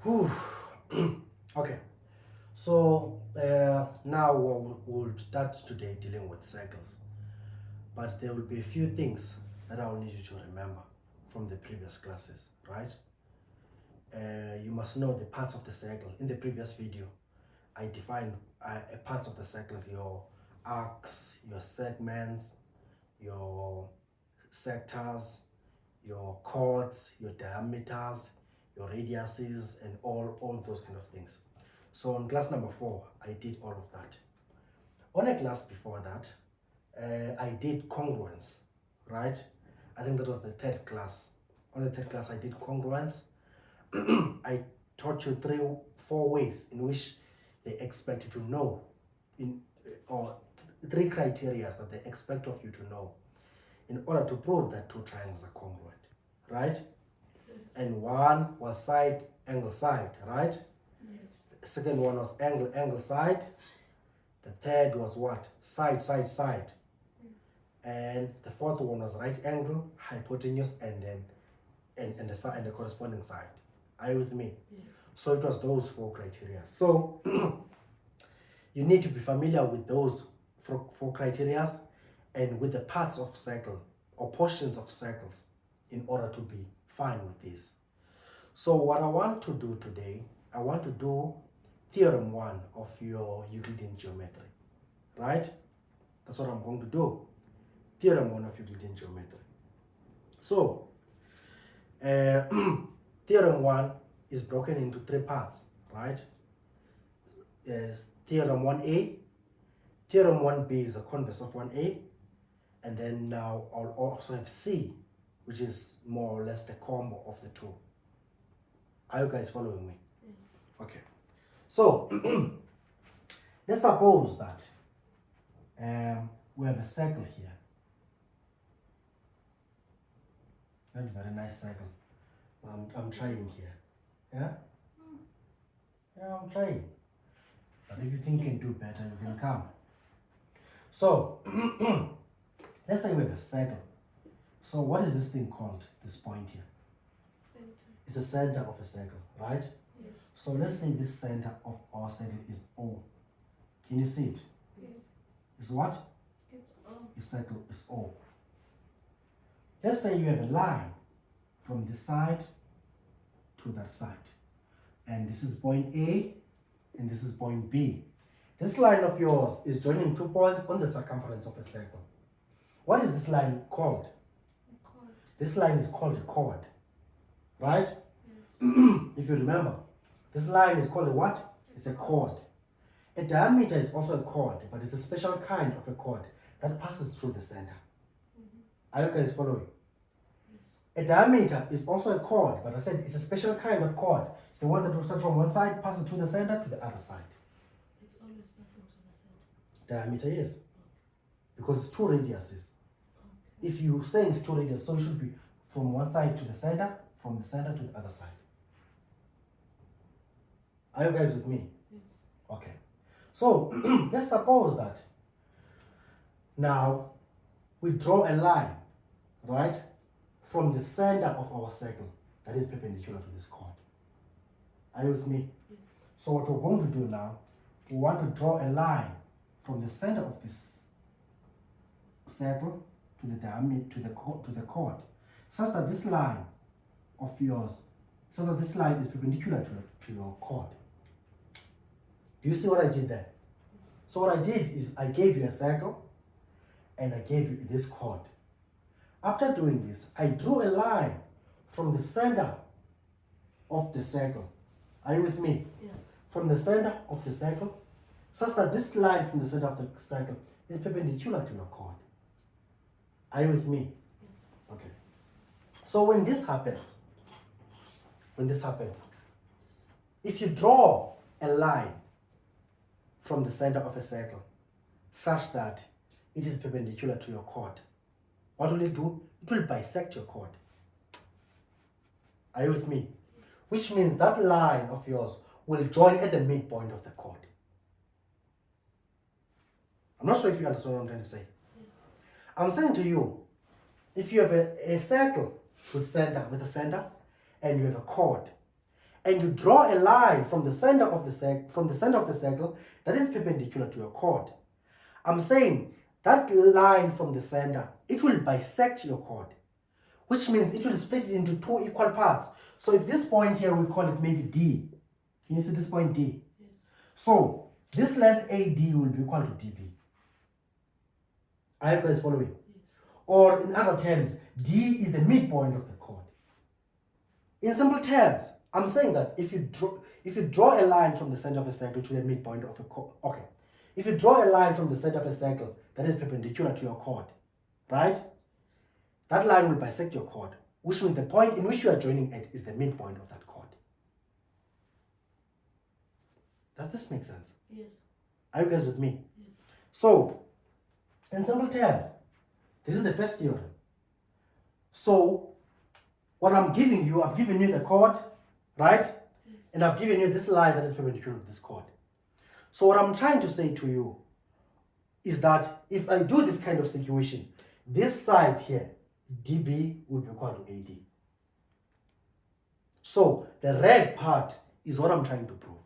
Whew. Okay, so now we'll start today dealing with circles, but there will be a few things that I'll need you to remember from the previous classes, right? You must know the parts of the circle. In the previous video, I defined parts of the circles: your arcs, your segments, your sectors, your chords, your diameters, your radiuses, and all those kind of things. So on class number 4, I did all of that. On a class before that, I did congruence, right? I think that was the third class. On the third class, I did congruence. I taught you 4 ways in which they expect you to know, or 3 criteria that they expect of you to know in order to prove that 2 triangles are congruent, right? And one was side, angle, side, right? Yes. The second one was angle, angle, side. The third was what? Side, side, side. And the fourth one was right angle, hypotenuse, and then and the corresponding side. Are you with me? Yes. So it was those 4 criteria. So you need to be familiar with those 4 criteria and with the parts of circle or portions of circles in order to be fine with this. So what I want to do today, I want to do theorem 1 of your Euclidean geometry, right? That's what I'm going to do. Theorem 1 of Euclidean geometry. So theorem 1 is broken into 3 parts, right? Theorem 1a, theorem 1b is a converse of 1a, and then now I'll also have c, which is more or less the combo of the 2. Are you guys following me? Yes. Okay. So let's suppose that we have a circle here. Not very nice circle. I'm trying here. Yeah? Yeah, I'm trying. But if you think you can do better, you can come. So let's say we have a circle. So what is this thing called, this point here? Center. It's the center of a circle, right? Yes. So let's say this center of our circle is O. Can you see it? Yes. It's what? It's O. The circle is O. Let's say you have a line from this side to that side. And this is point A and this is point B. This line of yours is joining 2 points on the circumference of a circle. What is this line called? A chord. This line is called a chord, right? Yes. If you remember, this line is called a what? It's a chord. A diameter is also a chord, but it's a special kind of a chord that passes through the center. Are you guys following? Yes. A diameter is also a chord, but I said it's a special kind of chord. It's the one that will start from one side, passes through the center to the other side. It's always passing to the center. Diameter is. Because it's 2 radiuses. Okay. If you're saying it's 2 radiuses, so it should be from one side to the center, from the center to the other side. Are you guys with me? Yes. Okay. So let's suppose that now we draw a line, right, from the center of our circle that is perpendicular to this chord. Are you with me? Yes. So what we're going to do now, we want to draw a line from the center of this circle to the diameter to the chord, such that this line of yours, so that this line is perpendicular to your chord. Do you see what I did there? So what I did is I gave you a circle and I gave you this chord. After doing this, I drew a line from the center of the circle. Are you with me? Yes. From the center of the circle, such that this line from the center of the circle is perpendicular to your chord. Are you with me? Yes. Okay. So when this happens, if you draw a line from the center of a circle such that it is perpendicular to your chord, what will it do? It will bisect your chord. Are you with me? Yes. Which means that line of yours will join at the midpoint of the chord. I'm not sure if you understand what I'm trying to say. Yes. I'm saying to you, if you have a circle with a center, and you have a chord, and you draw a line from the center of the circle that is perpendicular to your chord. I'm saying that line from the center, it will bisect your chord, which means it will split it into two equal parts. So if this point here, we call it maybe D. Can you see this point D? Yes. So this length AD will be equal to DB. Are you guys following? Yes. Or in other terms, D is the midpoint of the chord. In simple terms, I'm saying that if you draw a line from the center of a circle to the midpoint of a chord, okay. If you draw a line from the center of a circle that is perpendicular to your chord, right? That line will bisect your chord, which means the point in which you are joining at is the midpoint of that chord. Does this make sense? Yes. Are you guys with me? Yes. So, in simple terms, this is the first theorem. So, what I'm giving you, I've given you the chord, right? Yes. And I've given you this line that is perpendicular to this chord. So what I'm trying to say to you is that if I do this kind of situation, this side here, DB, will be equal to AD. So the red part is what I'm trying to prove.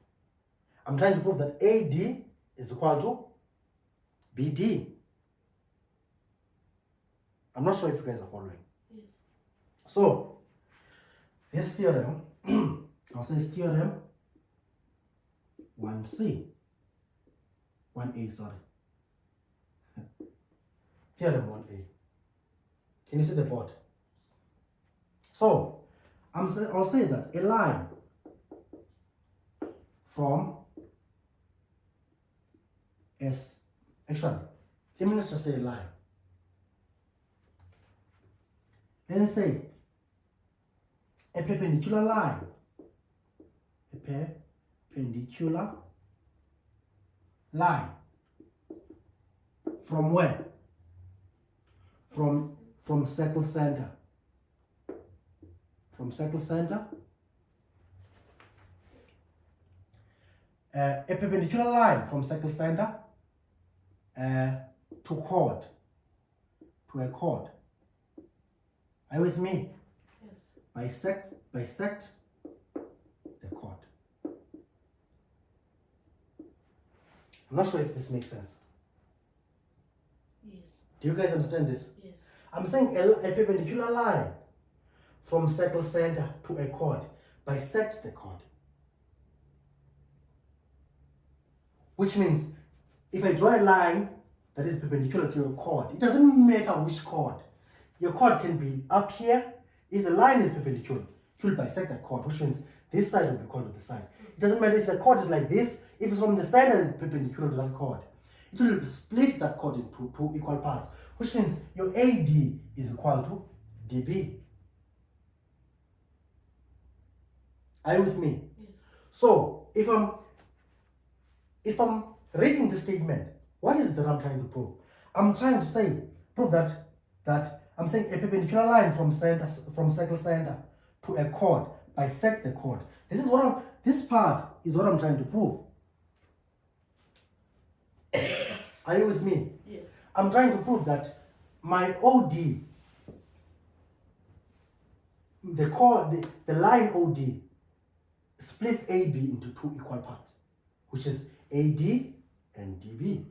I'm trying to prove that AD is equal to BD. I'm not sure if you guys are following. Yes. So this theorem, I'll say it's theorem 1C. 1A, sorry. Theorem 1A. Can you see the board? So, I'll say that a line from S, actually, let me not just say a line. Let me say a perpendicular line. A perpendicular line. From where? From circle center. From circle center. A perpendicular line from circle center to chord. To a chord. Are you with me? Yes. Bisect the chord. I'm not sure if this makes sense. Yes. Do you guys understand this? Yes. I'm saying a perpendicular line from circle center to a chord bisects the chord. Which means if I draw a line that is perpendicular to your chord, it doesn't matter which chord. Your chord can be up here. If the line is perpendicular, it will bisect that chord, which means this side will be equal to this side. It doesn't matter if the chord is like this, if it's from the side and perpendicular to that chord. It will split that chord into two equal parts, which means your AD is equal to DB. Are you with me? Yes. So if I'm reading this statement, what is it that I'm trying to prove? I'm trying to prove that I'm saying a perpendicular line from circle center to a chord bisect the chord. This part is what I'm trying to prove. Are you with me? Yes. I'm trying to prove that my OD, the line OD, splits AB into two equal parts, which is AD and DB.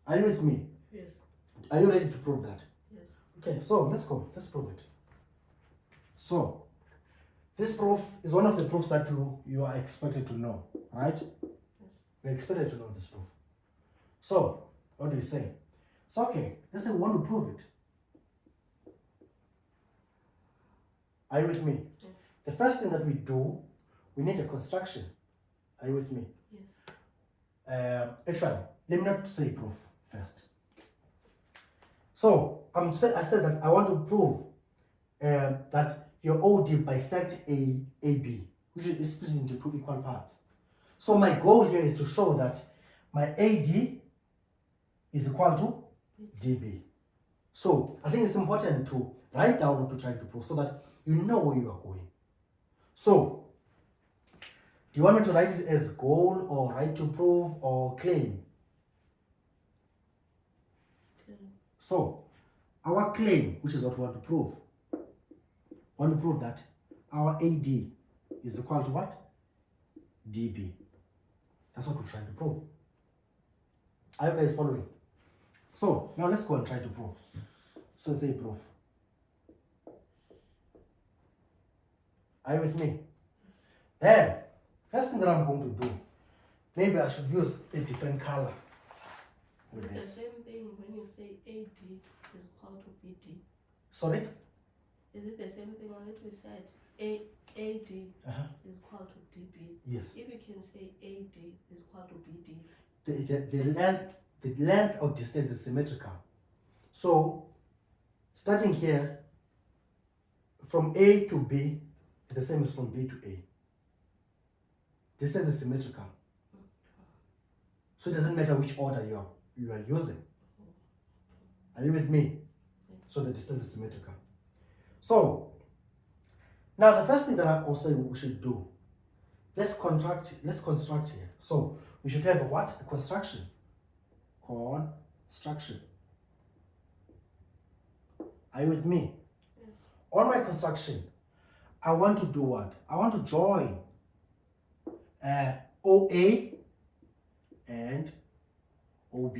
Are you with me? Yes. Are you ready to prove that? Yes. Okay, so let's go. Let's prove it. So, this proof is one of the proofs that you are expected to know, right? Yes. You're expected to know this proof. So, what do you say? So, okay, let's say we want to prove it. Are you with me? Yes. The first thing that we do, we need a construction. Are you with me? Yes. Actually, let me not say proof first. So, I said that I want to prove that your OD bisect AB, which is split into two equal parts. So my goal here is to show that my AD is equal to DB. So I think it's important to write down what to try to prove so that you know where you are going. So, do you want me to write it as goal or right to prove or claim? Claim. So, our claim, which is what we want to prove that our AD is equal to what? dB. That's what we're trying to prove. Are you guys following? So now let's go and try to prove. So let's say proof. Are you with me? Then, first thing that I'm going to do, maybe I should use a different color with It's the this. same thing when you say AD is equal to BD. Sorry? Is it the same thing on it we said AD is equal to DB? Yes. If you can say AD is equal to BD. The length of distance is symmetrical. So, starting here, from A to B is the same as from B to A. Distance is symmetrical. So it doesn't matter which order you are using. Are you with me? So the distance is symmetrical. So, now the first thing that I also we should do, let's construct here. So we should have a what? A construction. Construction. Are you with me? Yes. On my construction, I want to do what? I want to join OA and OB.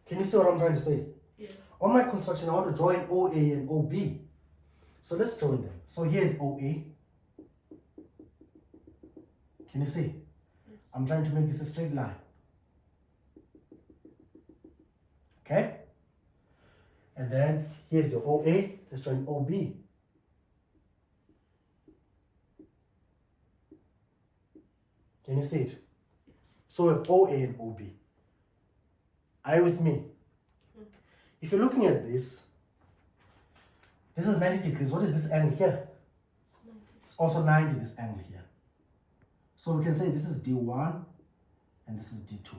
Can you see what I'm trying to say? Yes. On my construction, I want to join OA and OB. So let's join them. So here is OA. Can you see? Yes. I'm trying to make this a straight line. Okay? And then here's your OA. Let's join OB. Can you see it? So we have OA and OB. Are you with me? If you're looking at this is 90 degrees. What is this angle here? It's 90. It's also 90, this angle here. So we can say this is D1 and this is D2.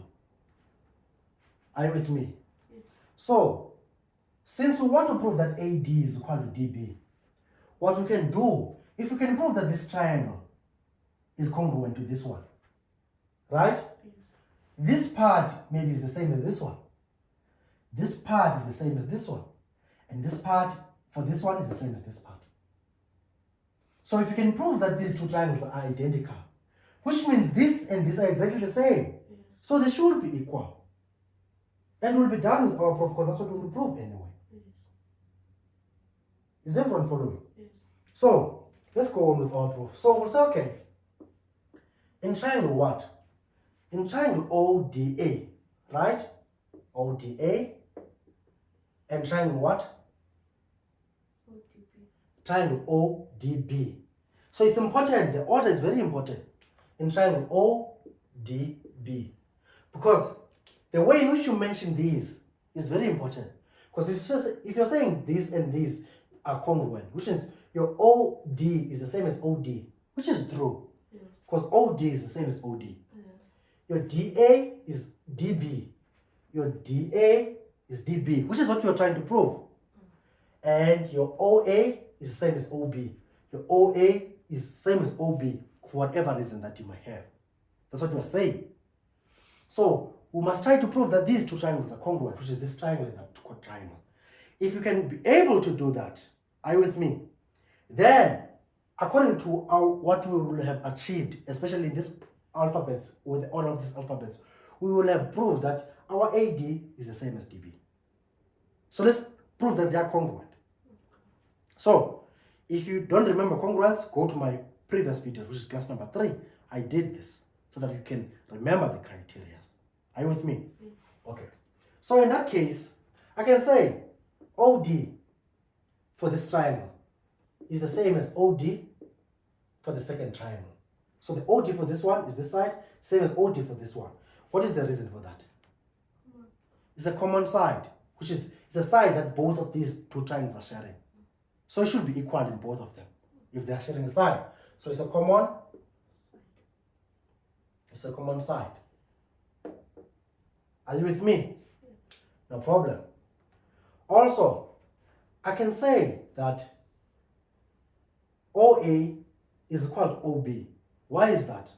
Are you with me? Yes. So, since we want to prove that AD is equal to DB, what we can do, if we can prove that this triangle is congruent to this one, right? Yes. This part maybe is the same as this one. This part is the same as this one. And this part for this one is the same as this part. So if you can prove that these two triangles are identical, which means this and this are exactly the same. Yes. So they should be equal. And we'll be done with our proof because that's what we will prove anyway. Yes. Is everyone following? Yes. So let's go on with our proof. So we'll say, okay, in triangle what? In triangle ODA, right? ODA and triangle what? OTP. Triangle ODB. So it's important, the order is very important in triangle ODB because the way in which you mention these is very important. Because if you're saying this and this are congruent, which means your OD is the same as OD, which is true. Yes. Because OD is the same as OD. Yes. Your DA is DB. Your DA is DB, which is what you're trying to prove. And your OA is the same as OB. Your OA is the same as OB for whatever reason that you might have. That's what you are saying. So we must try to prove that these two triangles are congruent, which is this triangle and that chord triangle. If you can be able to do that, are you with me? Then, according to what we will have achieved, especially in this alphabets, with all of these alphabets, we will have proved that our AD is the same as DB. So let's prove that they are congruent. So, if you don't remember congruence, go to my previous video, which is class number 3. I did this so that you can remember the criteria. Are you with me? Yes. Okay. So in that case, I can say OD for this triangle is the same as OD for the second triangle. So the OD for this one is this side, same as OD for this one. What is the reason for that? It's a common side, which is it's a side that both of these two triangles are sharing. So it should be equal in both of them if they are sharing a side. So it's a common side. Are you with me? No problem. Also, I can say that OA is equal to OB. Why is that?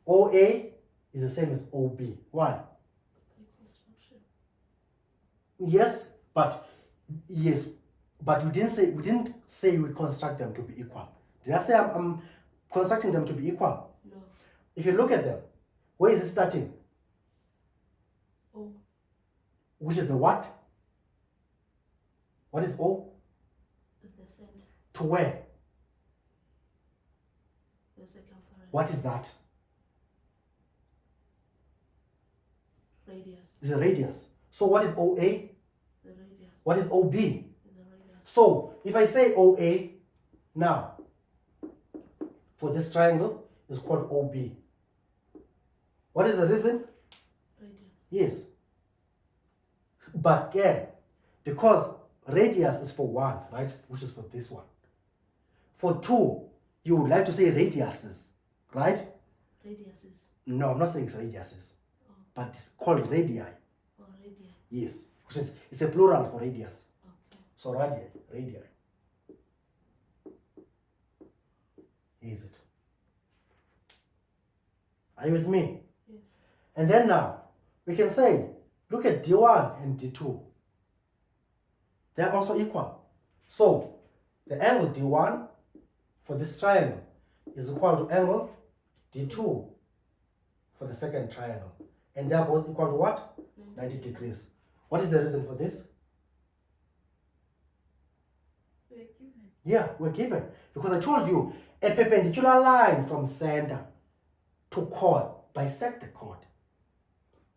OA is the same as OB. Why? Reconstruction. Yes, But we didn't say we construct them to be equal. Did I say I'm constructing them to be equal? No. If you look at them, where is it starting? O. Which is the what? What is O? The center. To where? The circumference. What is that? Radius. It's a radius. So what is OA? The radius. What is OB? The radius. So if I say OA now, for this triangle is called OB. What is the reason? Radius. Yes. But again, because radius is for 1, right? Which is for this one. For 2, you would like to say radiuses, right? Radiuses. No, I'm not saying it's radiuses. Oh. But it's called radii. Or radii. Yes. Which is, it's a plural for radius. Okay. So radii. Is it? Are you with me? Yes. And then now, we can say, look at D1 and D2. They are also equal. So, the angle D1 for this triangle is equal to angle D2 for the second triangle. And they are both equal to what? 90 degrees. What is the reason for this? We're given. Yeah, we're given. Because I told you, a perpendicular line from center to chord bisect the chord.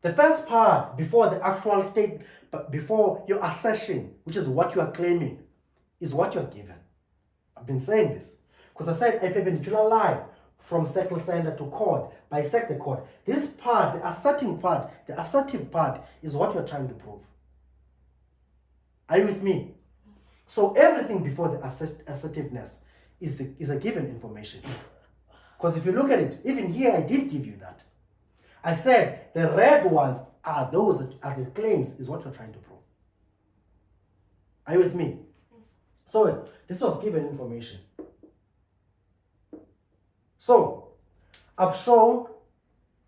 The first part, before the actual state, but before your assertion, which is what you are claiming, is what you are given. I've been saying this. Because I said a perpendicular line from circle center to chord bisect the chord. This part, the asserting part, the assertive part, is what you are trying to prove. Are you with me? So everything before the assertiveness is a given information. Because if you look at it, even here I did give you that. I said the red ones are those that are the claims, is what you're trying to prove. Are you with me? So this was given information. So I've shown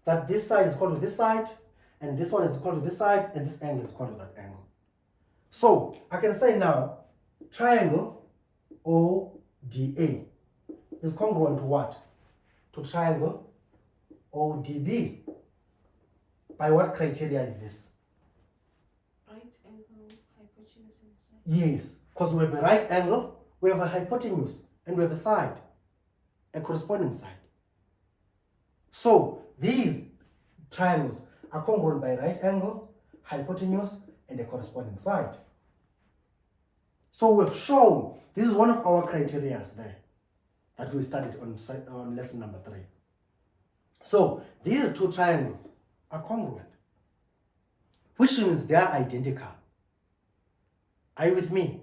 that this side is equal to this side, and this one is equal to this side, and this angle is equal to that angle. So I can say now, triangle ODA is congruent to what? To triangle ODB. By what criteria is this? Right angle, hypotenuse, and side. Yes, because we have a right angle, we have a hypotenuse, and we have a side, a corresponding side. So these triangles are congruent by right angle, hypotenuse, and a corresponding side. So we've shown, this is one of our criteria there that we studied on lesson number 3. So these two triangles are congruent, which means they are identical. Are you with me?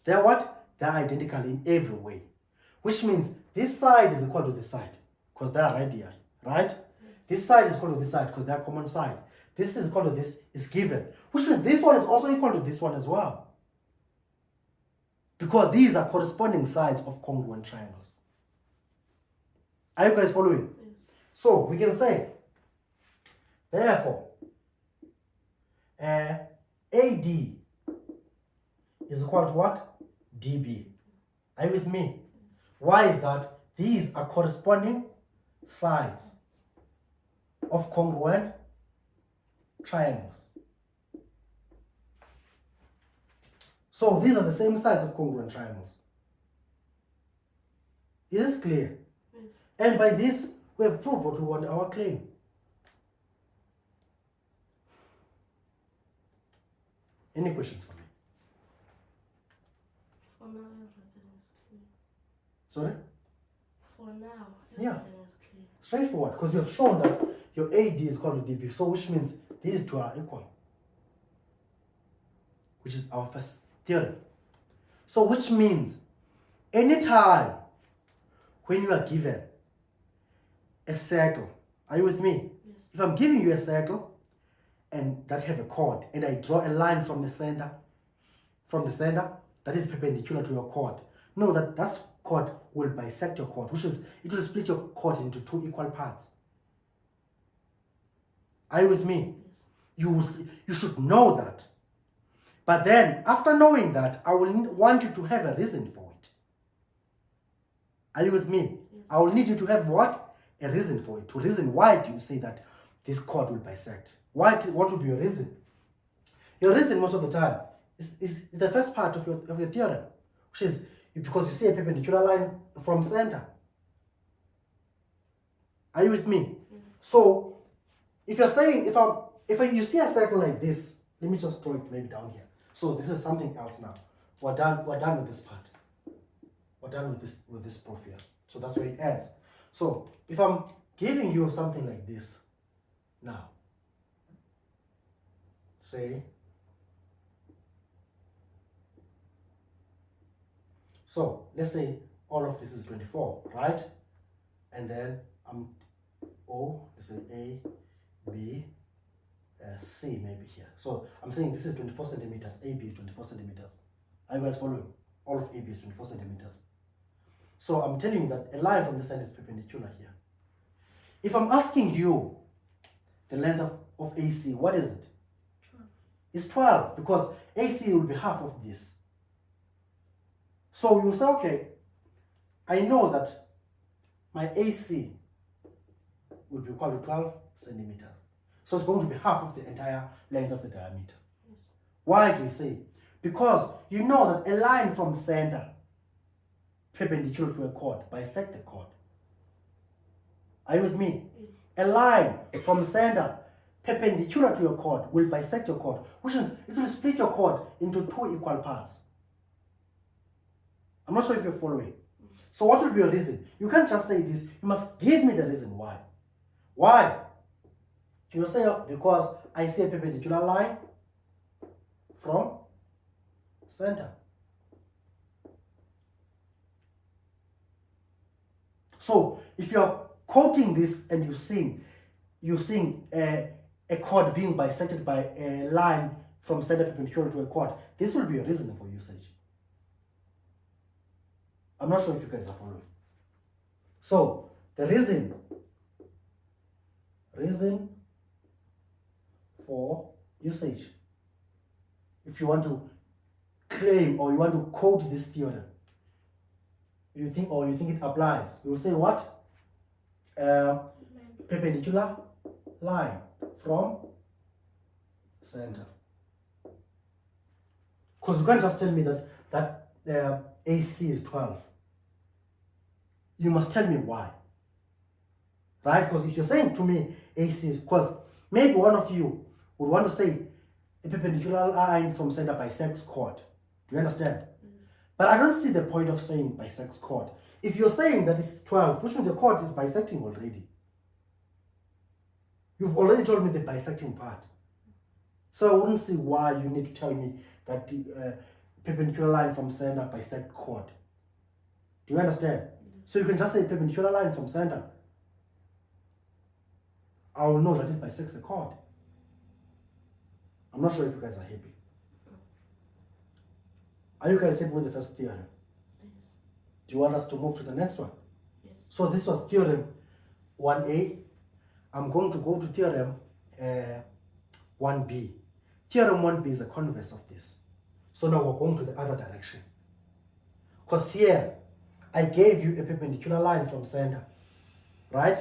They're what? They're identical in every way, which means this side is equal to this side because they are radii, right? This side is equal to this side because they are common side. This is equal to this is given, which means this one is also equal to this one as well. Because these are corresponding sides of congruent triangles. Are you guys following? Yes. So we can say, therefore, AD is equal to what? DB. Are you with me? Why is that? These are corresponding sides of congruent triangles. So these are the same sides of congruent triangles. Is this clear? Yes. And by this, we have proved what we want our claim. Any questions for me? For now, everything is clear. Sorry? For now, Yeah. everything is clear. Straightforward, because you have shown that your AD is equal to DB, so which means these two are equal, which is our first theorem. So which means anytime when you are given a circle, are you with me? Yes. If I'm giving you a circle and that have a chord, and I draw a line from the center that is perpendicular to your chord, know that that chord will bisect your chord, which is it will split your chord into 2 equal parts. Are you with me? Yes. You should know that But then, after knowing that, I will want you to have a reason for it. Are you with me? Yes. I will need you to have what? A reason for it. To reason why do you say that this chord will bisect? What would be your reason? Your reason most of the time is the first part of your theorem, which is because you see a perpendicular line from center. Are you with me? Yes. So, if you're saying, if you see a circle like this, let me just draw it maybe down here. So this is something else now. We're done with this part. We're done with this proof here. So that's where it ends. So if I'm giving you something like this now, say, so let's say all of this is 24, right? And then let's say A, B, C maybe here. So I'm saying this is 24 centimeters, AB is 24 centimeters. Are you guys following? All of AB is 24 centimeters. So I'm telling you that a line from this side is perpendicular here. If I'm asking you the length of AC, what is it? 12. It's 12 because AC will be half of this. So you say, okay, I know that my AC will be equal to 12 centimeters. So it's going to be half of the entire length of the diameter. Yes. Why do you say? Because you know that a line from center perpendicular to a chord bisect the chord. Are you with me? Yes. A line from center perpendicular to your chord will bisect your chord, which means it will split your chord into two equal parts. I'm not sure if you're following. So what will be your reason? You can't just say this. You must give me the reason why. Why? You say, because I see a perpendicular line from center. So if you're quoting this and you sing a chord being bisected by a line from center perpendicular to a chord, this will be a reason for usage. I'm not sure if you guys are following. So the reason for usage, if you want to claim or you want to quote this theorem, you think it applies, you'll say what? Perpendicular line from center. Because you can't just tell me that AC is 12. You must tell me why. Right? Because if you're saying to me AC is, because maybe one of you would want to say a perpendicular line from center bisects chord. Do you understand? But I don't see the point of saying bisects chord. If you're saying that it's 12, which means the chord is bisecting already. You've already told me the bisecting part. So I wouldn't see why you need to tell me that the perpendicular line from center bisect chord. Do you understand? So you can just say perpendicular line from center. I will know that it bisects the chord. I'm not sure if you guys are happy. Are you guys happy with the first theorem? Yes. Do you want us to move to the next one? Yes. So this was theorem 1A. I'm going to go to theorem 1B. Theorem 1B is a converse of this. So now we're going to the other direction. Because here, I gave you a perpendicular line from center, right?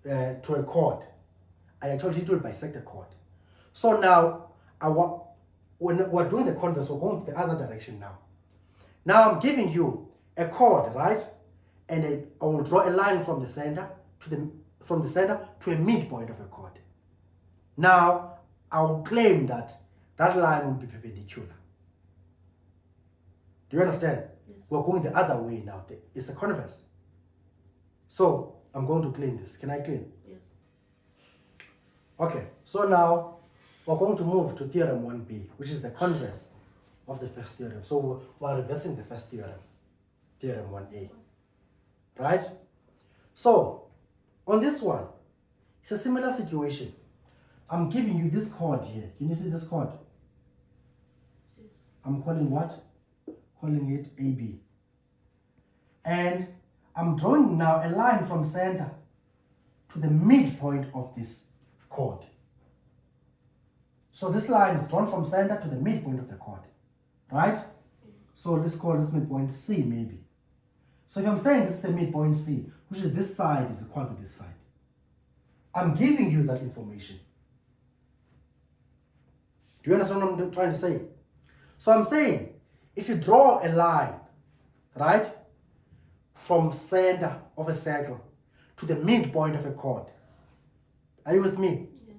To a chord. And I told you it will bisect a chord. So now, when we're doing the converse, we're going to the other direction now. Now I'm giving you a chord, right? And I will draw a line from the center to a midpoint of a chord. Now I will claim that that line will be perpendicular. Do you understand? Yes. We're going the other way now. It's a converse. So I'm going to clean this. Can I clean? Yes. Okay, so now we're going to move to theorem 1B, which is the converse of the first theorem. So we're reversing the first theorem, theorem 1A, right? So on this one, it's a similar situation. I'm giving you this chord here. Can you see this chord? Yes. I'm calling what? Calling it AB. And I'm drawing now a line from center to the midpoint of this chord. So this line is drawn from center to the midpoint of the chord, right? Yes. So let's call this midpoint C maybe. So if I'm saying this is the midpoint C, which is this side is equal to this side, I'm giving you that information. Do you understand what I'm trying to say? So I'm saying, if you draw a line, right, from center of a circle to the midpoint of a chord, are you with me? Yes.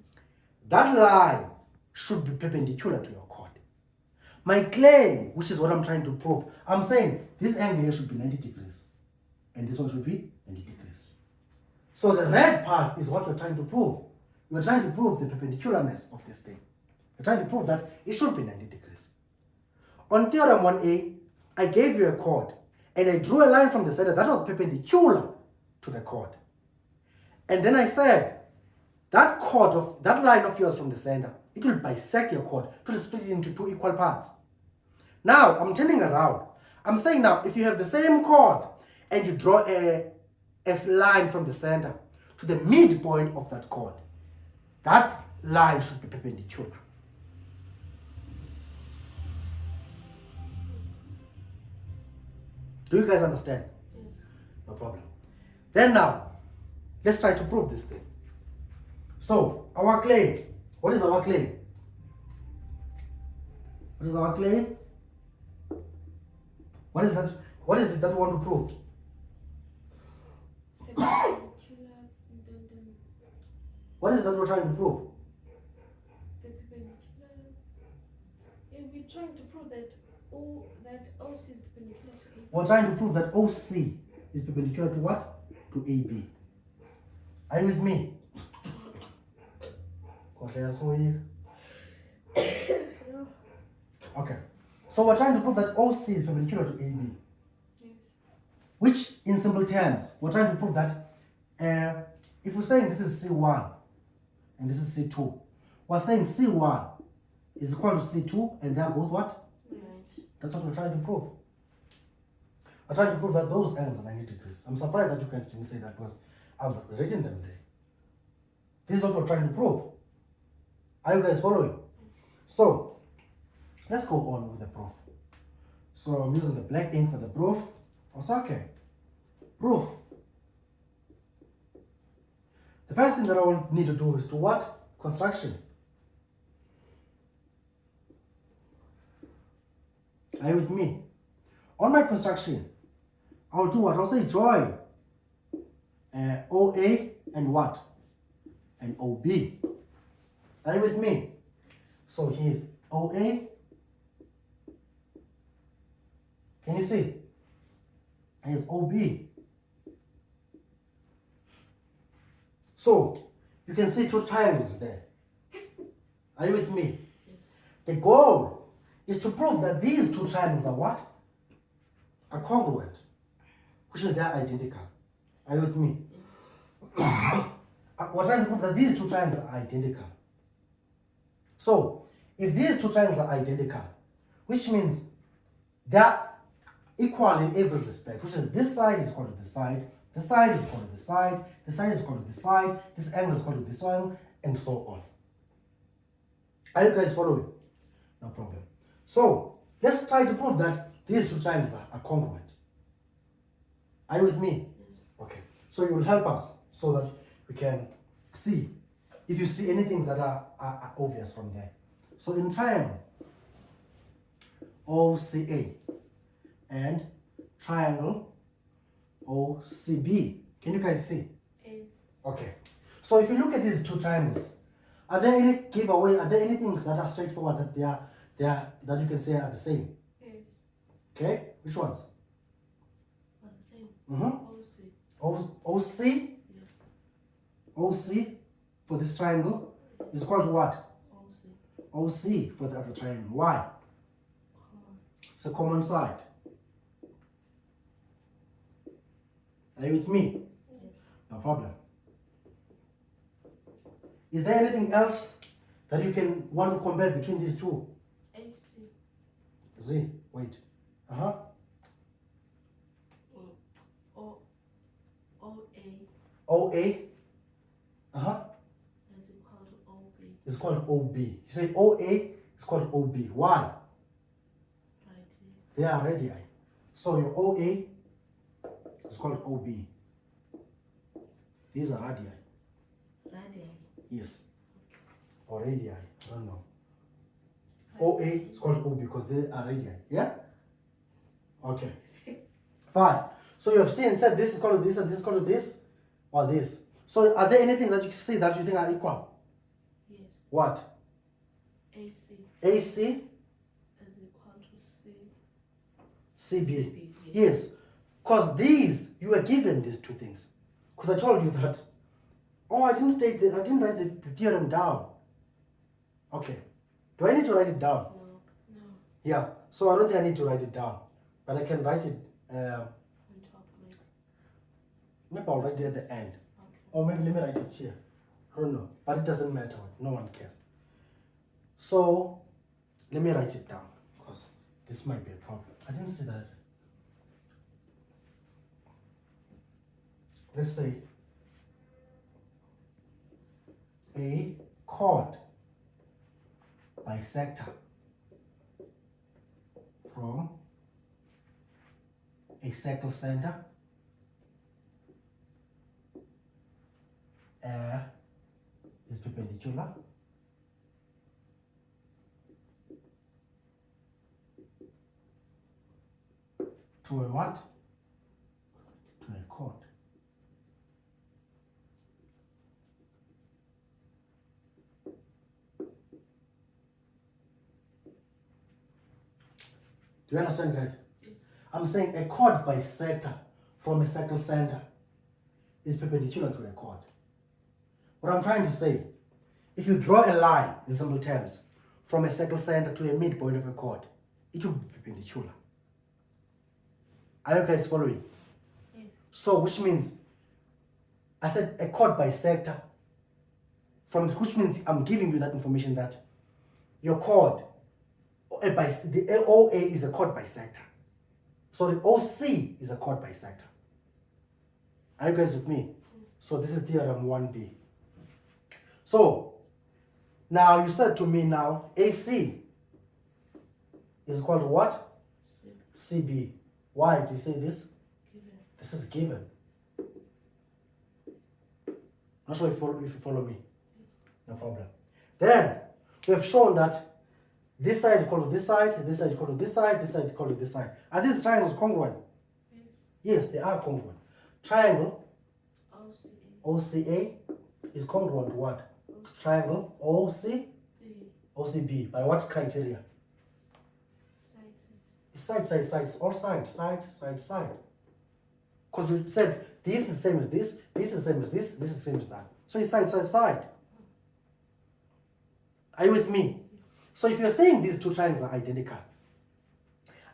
That line should be perpendicular to your chord. My claim, which is what I'm trying to prove, I'm saying this angle here should be 90 degrees, and this one should be 90 degrees. So the red part is what you're trying to prove. You're trying to prove the perpendicularness of this thing. You're trying to prove that it should be 90 degrees. On theorem 1a, I gave you a chord, and I drew a line from the center that was perpendicular to the chord. And then I said, that line of yours from the center, it will bisect your chord, it will split it into two equal parts. Now, I'm turning around. I'm saying now, if you have the same chord, and you draw a line from the center to the midpoint of that chord, that line should be perpendicular. Do you guys understand? Yes. No problem. Then now, let's try to prove this thing. So, our claim. What is our claim? What is our claim? What is that? What is it that we want to prove? What is it that we're trying to prove? The perpendicular. We're trying to prove that OC is perpendicular to AB. We're trying to prove that OC is perpendicular to what? To AB. Are you with me? Okay. So we're trying to prove that OC is perpendicular to AB. Yes. Which, in simple terms, we're trying to prove that if we're saying this is C1 and this is C2, we're saying C1 is equal to C2 and they're both what? Right. That's what we're trying to prove. We're trying to prove that those angles are 90 degrees. I'm surprised that you guys didn't say that because I've written them there. This is what we're trying to prove. Are you guys following? So, let's go on with the proof. So I'm using the black ink for the proof. It's okay. Proof. The first thing that I will need to do is to what? Construction. Are you with me? On my construction, I'll do what? I'll say join OA and what? And OB. Are you with me? So here's OA. Can you see? Here's OB. So you can see two triangles there. Are you with me? Yes. The goal is to prove that these two triangles are what? Are congruent, which is they're identical. Are you with me? Yes. We're trying to prove that these two triangles are identical. So, if these two triangles are identical, which means they're equal in every respect, which is this side is equal to this side, this side is equal to this side, this side is equal to this side, this angle is equal to this one, and so on. Are you guys following? No problem. So, let's try to prove that these two triangles are congruent. Are you with me? Yes. Okay. So you will help us so that we can see if you see anything that are obvious from there. So in triangle OCA and triangle OCB, can you guys see? Yes. Okay. So if you look at these two triangles, are there any giveaway? Are there any things that are straightforward that that you can say are the same? Yes. Okay. Which ones? Are the same. Mm-hmm. OC. OC. Yes. OC for this triangle is equal to what? OC. OC for the other triangle. Why? Common. It's a common side. Are you with me? Yes. No problem. Is there anything else that you can want to compare between these two? AC. Z. Wait. Uh-huh. OA OA. Uh-huh. is equal to OB. Is called OB. You say OA is called OB. Why? Right. They are radii. So your OA is called OB. These are radii. Radii. Yes. Or radii. I don't know. OA is called OB because they are radii. Yeah? Okay. Fine. So you have seen and said this is called this and this is called this or this. So are there anything that you see that you think are equal? Yes. What? AC AC is equal to C. CB. Yes. Because these, you were given these two things. Because I told you that. Oh, I didn't write the theorem down. Okay. Do I need to write it down? No. Yeah. So I don't think I need to write it down. But I can write it, On top, maybe. maybe I'll write it at the end. Okay. Or maybe let me write it here. I don't know. But it doesn't matter. No one cares. So, let me write it down. Because this might be a problem. I didn't see that. Let's say a chord bisector from a circle center is perpendicular to a what? To a chord. Do you understand, guys? Yes. I'm saying a chord bisector from a circle center is perpendicular to a chord. What I'm trying to say, if you draw a line in simple terms from a circle center to a midpoint of a chord, it will be perpendicular. Are you guys following? Yes. So, which means, I said a chord bisector, which means I'm giving you that information that your chord, the OA is a chord bisector. So the OC is a chord bisector. Are you guys with me? So this is theorem 1B. So now you said to me now AC is equal to what? C. CB. Why do you say this? Given. This is given. Not sure if you follow me. Yes. No problem. Then we have shown that this side is equal to this side, this side is equal to this side, this side is equal to this side. Are these triangles congruent? Yes. Yes, they are congruent. Triangle OCA. OCA is congruent to what? Triangle B. OCB. By what criteria? Side. It's all side. Because you said this is the same as this is the same as this is the same as that. So it's side. Are you with me? So if you're saying these two triangles are identical,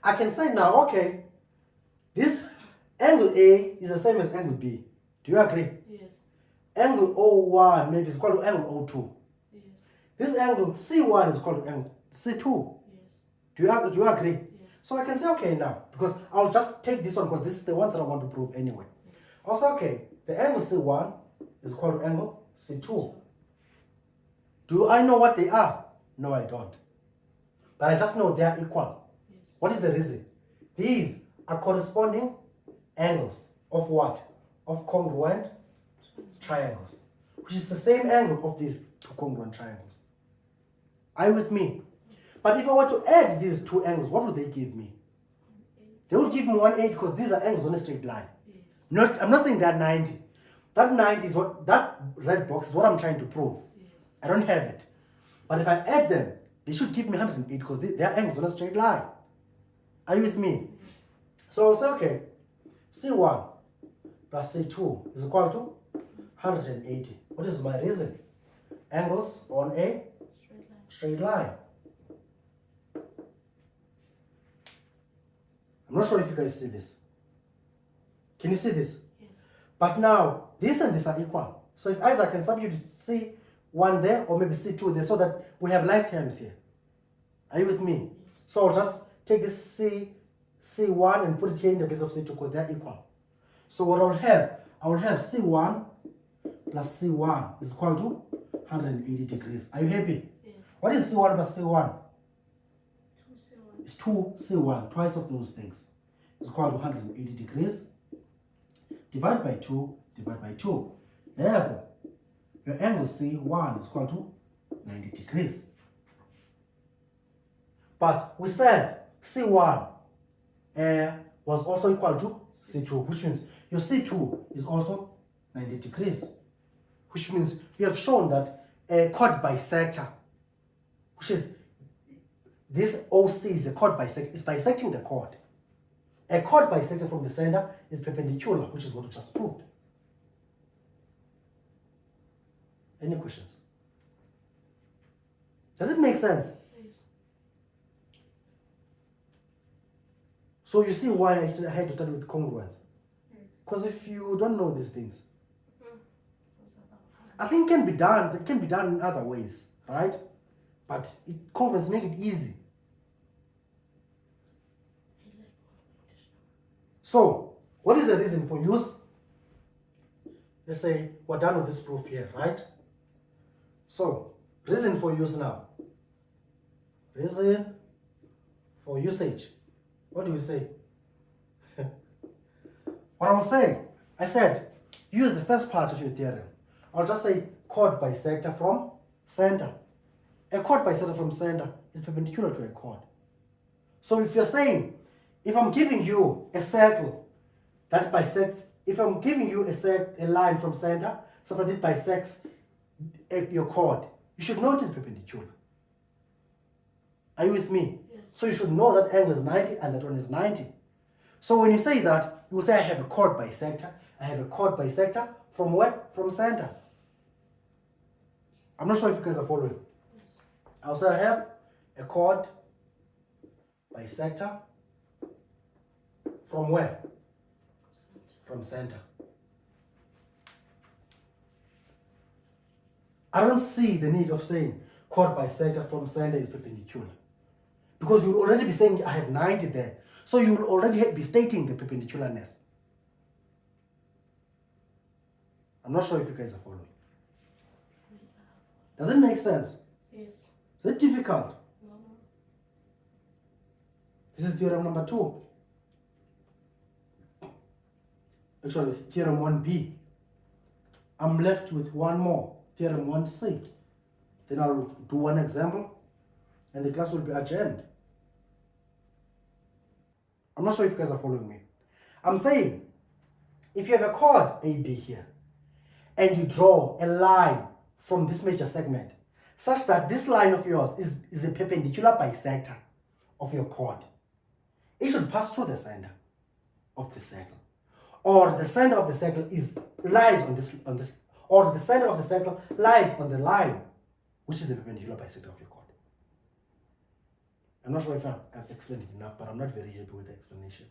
I can say now, okay, this angle A is the same as angle B. Do you agree? Yes. Angle O1 maybe is equal to angle O2. Yes. This angle C1 is equal to angle C2. Yes. Do you agree? Yes. So I can say, okay, now, because I'll just take this one because this is the one that I want to prove anyway. Yes. I'll say, okay, the angle C1 is equal to angle C2. Do I know what they are? No, I don't. But I just know they are equal. Yes. What is the reason? These are corresponding angles of what? Of congruent triangles, which is the same angle of these two congruent triangles. Are you with me? But if I were to add these two angles, what would they give me? They would give me 180 because these are angles on a straight line. Yes. I'm not saying they're 90. That 90 is what, that red box is what I'm trying to prove. Yes. I don't have it. But if I add them, they should give me 108 because they are angles on a straight line. Are you with me? So I'll say, okay, C1 plus C2 is equal to 180. What is my reason? Angles on a straight line. I'm not sure if you guys see this. Can you see this? Yes. But now, this and this are equal. So it's either I can substitute C1 there or maybe C2 there so that we have like terms here. Are you with me? Yes. So I'll just take this C1 and put it here in the place of C2 because they're equal. So what I will have C1 plus C1 is equal to 180 degrees. Are you happy? Yes. What is C1 plus C1? 2C1. It's 2C1, twice of those things. It's equal to 180 degrees. Divide by 2, divide by 2. Therefore, your angle C1 is equal to 90 degrees. But we said C1 was also equal to C2, which means your C2 is also 90 degrees. Which means you have shown that a chord bisector, which is this OC is a chord bisector, is bisecting the chord. A chord bisector from the center is perpendicular, which is what we just proved. Any questions? Does it make sense? Yes. So you see why I had to start with congruence. Because if you don't know these things, I think it can be done. It can be done in other ways, right? But congruence make it easy. So, what is the reason for use? Let's say we're done with this proof here, right? So, reason for use now. Reason for usage. What do we say? What I was saying, I said, use the first part of your theorem. I'll just say chord bisector from center. A chord bisector from center is perpendicular to a chord. So if you're saying, if I'm giving you a circle that bisects, if I'm giving you a line from center so that it bisects your chord, you should know it is perpendicular. Are you with me? Yes. So you should know that angle is 90 and that one is 90. So when you say that, you will say I have a chord bisector. I have a chord bisector from where? From center. I'm not sure if you guys are following. I'll say I have a chord bisector from where? From center. I don't see the need of saying chord bisector from center is perpendicular. Because you'll already be saying I have 90 there. So you'll already be stating the perpendicularness. I'm not sure if you guys are following. Does it make sense? Yes. Is it difficult? No. This is theorem number 2. Actually, it's theorem 1b. I'm left with one more, theorem 1c. Then I'll do one example and the class will be adjourned. I'm not sure if you guys are following me. I'm saying, if you have a chord AB here, and you draw a line from this major segment, such that this line of yours is a perpendicular bisector of your chord, it should pass through the center of the circle. Or the center of the circle lies on this, or the center of the circle lies on the line, which is a perpendicular bisector of your chord. I'm not sure if I've explained it enough, but I'm not very happy with the explanation.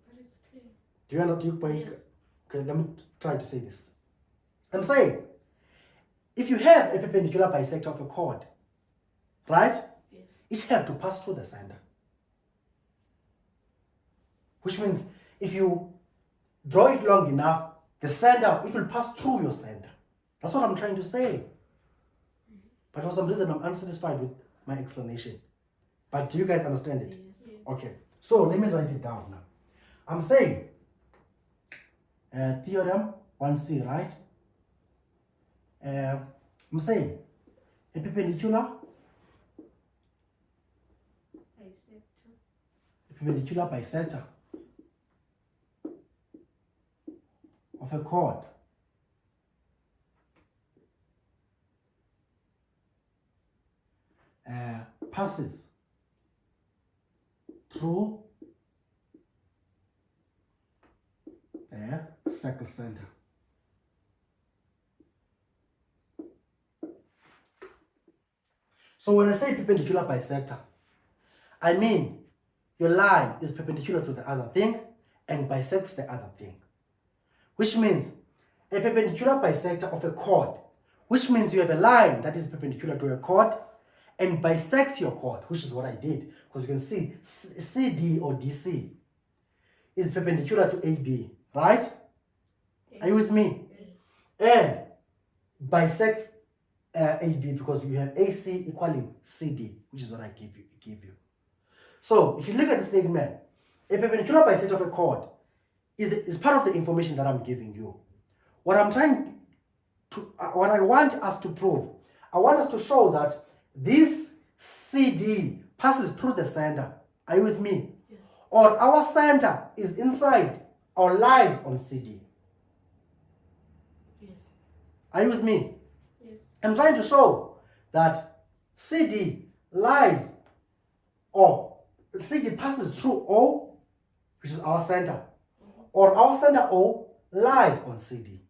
But it's clear. Do you understand? Yes. Okay, let me try to say this. I'm saying, if you have a perpendicular bisector of a chord, right? Yes. It have to pass through the center. Which means, if you draw it long enough, the center, it will pass through your center. That's what I'm trying to say. But for some reason, I'm unsatisfied with my explanation. But do you guys understand it? Yes. Okay, so let me write it down now. I'm saying theorem 1c, right? I'm saying a perpendicular bisector of a chord passes through the circle center. So when I say perpendicular bisector, I mean your line is perpendicular to the other thing and bisects the other thing. Which means a perpendicular bisector of a chord, which means you have a line that is perpendicular to a chord and bisects your chord, which is what I did. Because you can see CD or DC is perpendicular to AB, right? Yes. Are you with me? Yes. And bisects AB because you have AC equaling CD, which is what I give you. So if you look at the statement, a perpendicular bisect of a chord is part of the information that I'm giving you. What I'm trying to, what I want us to prove, I want us to show that this CD passes through the center. Are you with me? Yes. Or our center is inside or lies on CD. Yes. Are you with me? Yes. I'm trying to show that CD lies, or CD passes through O, which is our center, or our center O lies on CD.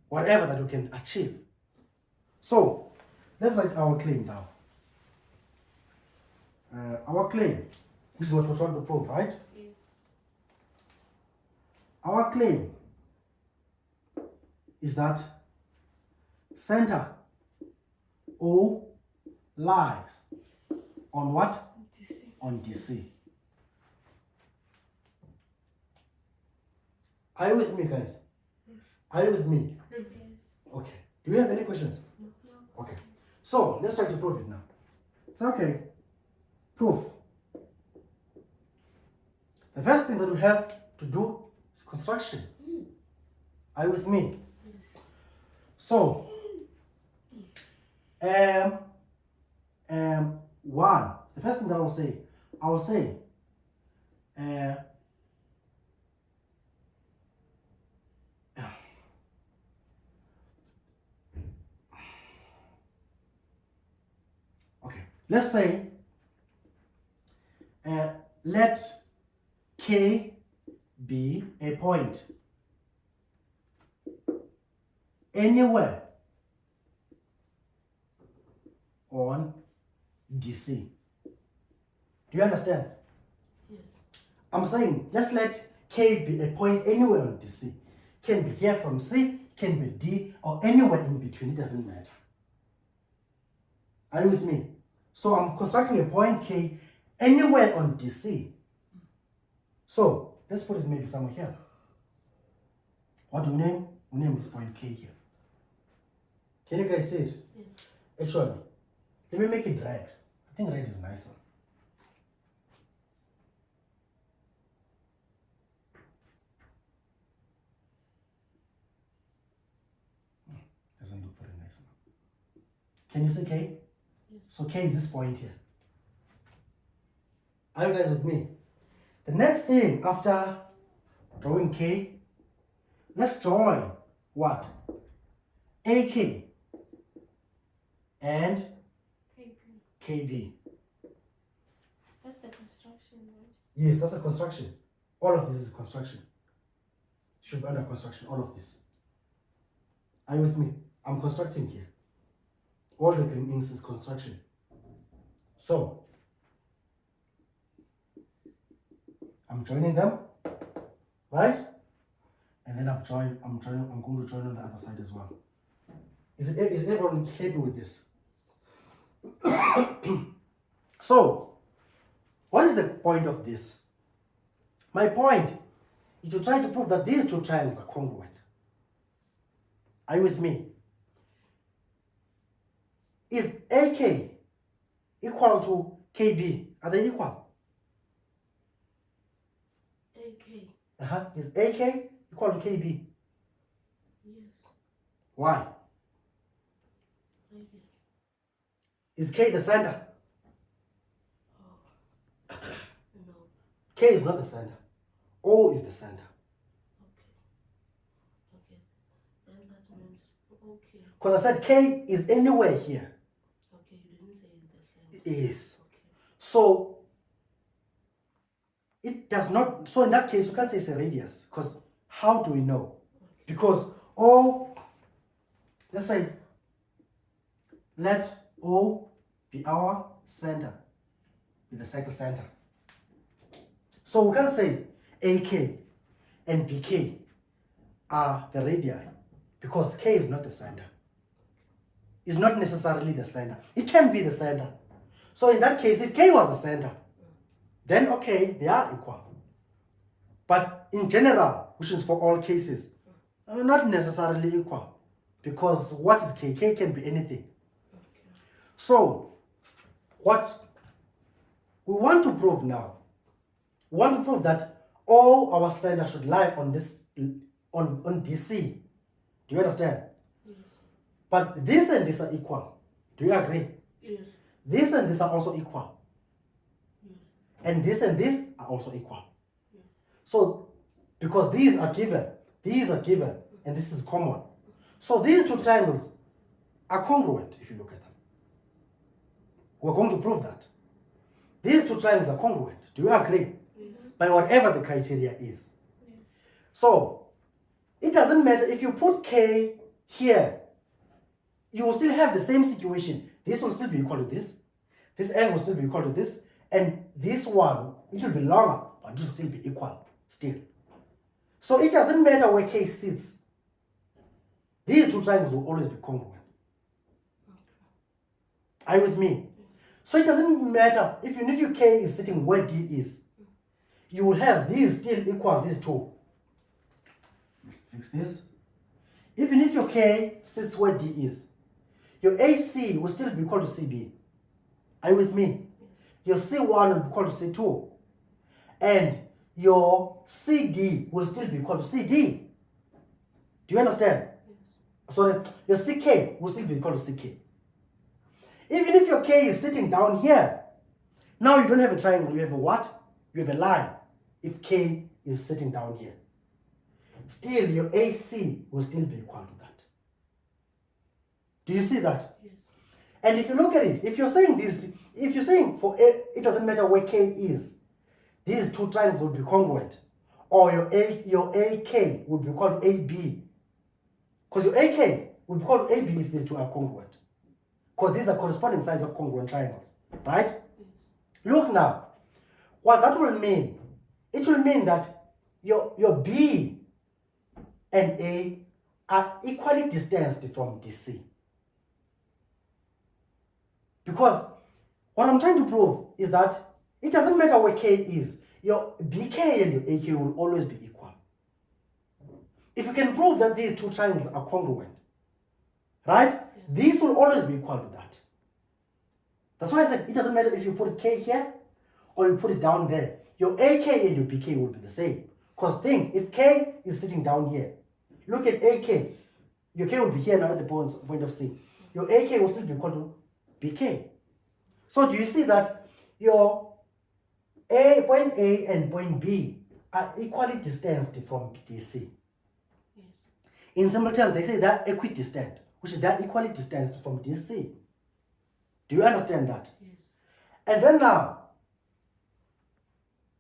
Whatever that we can achieve. So, let's write our claim down. Our claim, which is what we're trying to prove, right? Yes. Our claim is that center O lies on what? DC. On DC. Are you with me, guys? Are you with me? Yes. Okay. Do you have any questions? No. Okay. So, let's try to prove it now. So, okay. Proof. The first thing that we have to do is construction. Are you with me? Yes. So, one. The first thing that I will say, okay. Let's say, let K be a point anywhere on DC. Do you understand? Yes. I'm saying let's let K be a point anywhere on DC. Can be here from C, can be D, or anywhere in between. It doesn't matter. Are you with me? So I'm constructing a point K anywhere on DC. So let's put it maybe somewhere here. What do we name? We name this point K here. Can you guys see it? Yes. Actually, let me make it red. I think red is nicer. Doesn't look very nice. Can you see K? Yes. So K is this point here. Are you guys with me? The next thing after drawing K, let's join what? AK and KB. KB. That's the construction, right? Yes, that's a construction. All of this is construction. Should be under construction, all of this. Are you with me? I'm constructing here. All the green inks is construction. So, I'm joining them, right? And then I'm going to join on the other side as well. Is everyone happy with this? So, what is the point of this? My point is to try to prove that these two triangles are congruent. Are you with me? Is AK equal to KB? Are they equal? AK. Is AK equal to KB? Yes. Why? Radius. Is K the center? Oh. No. K is not the center. O is the center. Okay. Then that means okay. Because I said K is anywhere here. Okay, you didn't say the center. It is. Okay. So it does not. So in that case, you can't say it's a radius. Because how do we know? Okay. Because O, let's say, let O be our center, be the circle center. So we can say AK and BK are the radii because K is not the center. It's not necessarily the center. It can be the center. So in that case, if K was the center, then okay, they are equal. But in general, which is for all cases, not necessarily equal. Because what is K? K can be anything. Okay. So, what we want to prove now, we want to prove that all our center should lie on this, on DC. Do you understand? Yes. But this and this are equal. Do you agree? Yes. This and this are also equal. Yes. And this are also equal. Yes. So, because these are given, and this is common. So these two triangles are congruent if you look at them. We're going to prove that. These two triangles are congruent. Do you agree? Yes. By whatever the criteria is. Yes. So, it doesn't matter if you put K here, you will still have the same situation. This will still be equal to this. This angle will still be equal to this. And this one, it will be longer, but it will still be equal, still. So it doesn't matter where K sits. These two triangles will always be congruent. Okay. Are you with me? So it doesn't matter, even if your K is sitting where D is, you will have these still equal these two. Fix this. Even if your K sits where D is, your AC will still be equal to CB. Are you with me? Your C1 will be equal to C2. And your CD will still be equal to CD. Do you understand? Yes. Sorry, your CK will still be equal to CK. Even if your K is sitting down here, now you don't have a triangle, you have a what? You have a line. If K is sitting down here, still your AC will still be equal to that. Do you see that? Yes. And if you look at it, if you're saying this, if you're saying for A, it doesn't matter where K is, these two triangles will be congruent. Or your AK would be equal to AB. Because your AK would be equal to AB if these two are congruent. Because these are corresponding sides of congruent triangles. Right? Yes. Look now. What that will mean, it will mean that your B and A are equally distanced from DC. Because what I'm trying to prove is that it doesn't matter where K is, your BK and your AK will always be equal. If you can prove that these two triangles are congruent, right? Yes. These will always be equal to that. That's why I said it doesn't matter if you put K here or you put it down there. Your AK and your BK will be the same. Because think, if K is sitting down here, look at AK. Your K will be here now at the point of C. Your AK will still be equal to BK. So do you see that your point A and point B are equally distanced from DC? Yes. In simple terms, they say they're equidistant, which is they're equally distanced from DC. Do you understand that? Yes. And then now,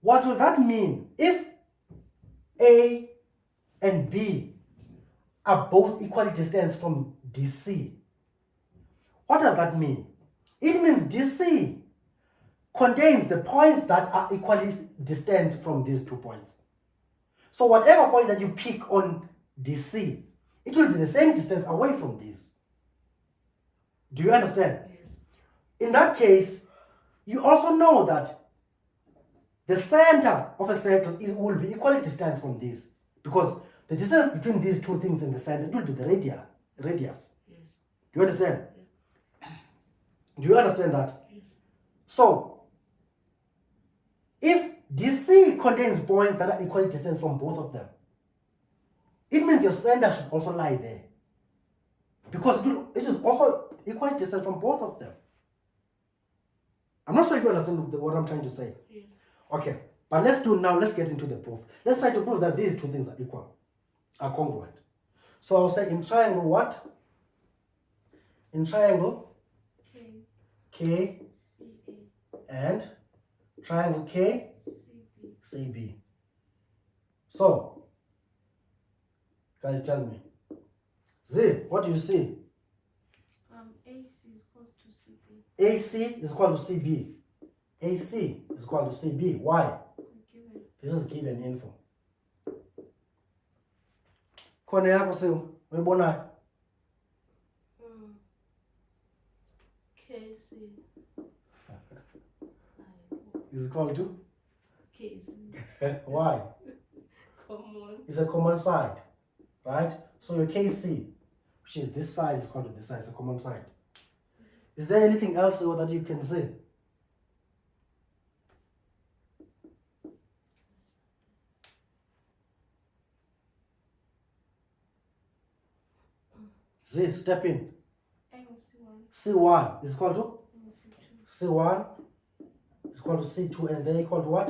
what will that mean? If A and B are both equally distanced from DC, what does that mean? It means DC contains the points that are equally distant from these 2 points. So whatever point that you pick on DC, it will be the same distance away from these. Do you understand? Yes. In that case, you also know that the center of a circle will be equally distant from this, because the distance between these two things in the center, it will be the radius. Yes. Do you understand? Yes. Do you understand that? Yes. So, if DC contains points that are equally distant from both of them, it means your center should also lie there, because it is also equally distant from both of them. I'm not sure if you understand what I'm trying to say. Yes. Okay, but let's get into the proof. Let's try to prove that these two things are equal, are congruent. So I'll say in triangle what? In triangle K CA and triangle K CB. CB. So, guys, tell me. Z, what do you see? AC is equal to CB. AC is equal to CB. AC is equal to CB. Why? Given. This is given info. Khona yakho siyo, uyibonayo? KC Is equal to? KC. Why? Common. It's a common side, right? So your KC which is this side is equal to this side, it's a common side. Is there anything else that you can see? Z, step in. Angle C1. C1 is equal to Angle C2. C1 is equal to C2, and they're equal to what?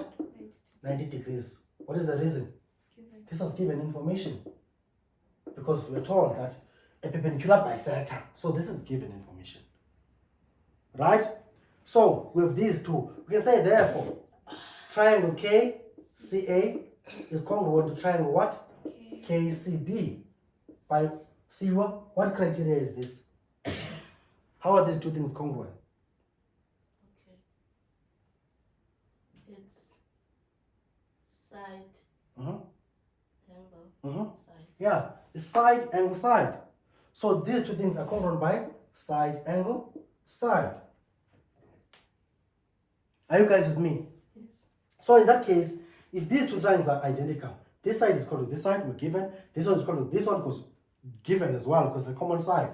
90 90 degrees. What is the reason? given. This was given information because we are told that a perpendicular bisector. So this is given information, right? So with these two, we can say therefore triangle KCA is congruent to triangle what? KCB. By see what criteria is this? How are these two things congruent? Okay. It's side, Uh-huh. angle, Uh-huh. side. Yeah, it's side, angle, side. So these two things are congruent by side, angle, side. Are you guys with me? Yes. So in that case, if these two triangles are identical, this side is equal to this side, we're given. This one is equal to this one because given as well, because the common side.